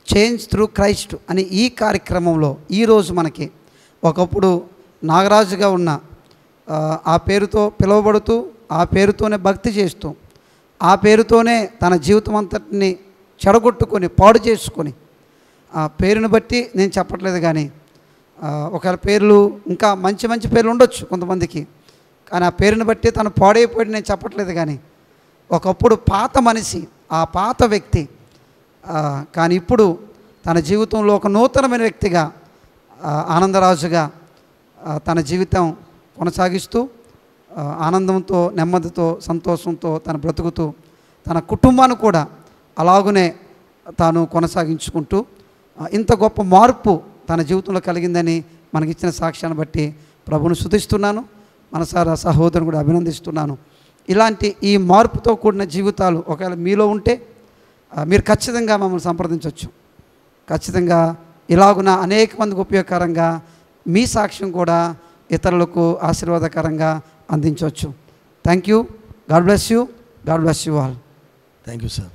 Speaker 1: చేంజ్ త్రూ క్రైస్ట్ అని ఈ కార్యక్రమంలో ఈరోజు మనకి ఒకప్పుడు నాగరాజుగా ఉన్న ఆ పేరుతో పిలువబడుతూ, ఆ పేరుతోనే భక్తి చేస్తూ, ఆ పేరుతోనే తన జీవితం అంతటిని చెడగొట్టుకొని పాడు చేసుకొని, ఆ పేరుని బట్టి నేను చెప్పట్లేదు కానీ ఒకవేళ పేర్లు ఇంకా మంచి మంచి పేర్లు ఉండొచ్చు కొంతమందికి, కానీ ఆ పేరుని బట్టి తను పాడైపోయి నేను చెప్పట్లేదు. కానీ ఒకప్పుడు పాత మనిషి, ఆ పాత వ్యక్తి, కానీ ఇప్పుడు తన జీవితంలో ఒక నూతనమైన వ్యక్తిగా ఆనందరాజుగా తన జీవితం కొనసాగిస్తూ ఆనందంతో, నెమ్మదితో, సంతోషంతో తను బ్రతుకుతూ తన కుటుంబాన్ని కూడా అలాగునే తాను కొనసాగించుకుంటూ ఇంత గొప్ప మార్పు తన జీవితంలో కలిగిందని మనకిచ్చిన సాక్ష్యాన్ని బట్టి ప్రభువును స్తుతిస్తున్నాను. మనసారా సహోదరుని కూడా అభినందిస్తున్నాను. ఇలాంటి ఈ మార్పుతో కూడిన జీవితాలు ఒకవేళ మీలో ఉంటే మీరు ఖచ్చితంగా మమ్మల్ని సంప్రదించవచ్చు. ఖచ్చితంగా ఇలాగున అనేక మందికి ఉపయోగకరంగా మీ సాక్ష్యం కూడా ఇతరులకు ఆశీర్వాదకరంగా అందించవచ్చు. Thank you. God bless you. God bless you all.
Speaker 2: Thank you sir.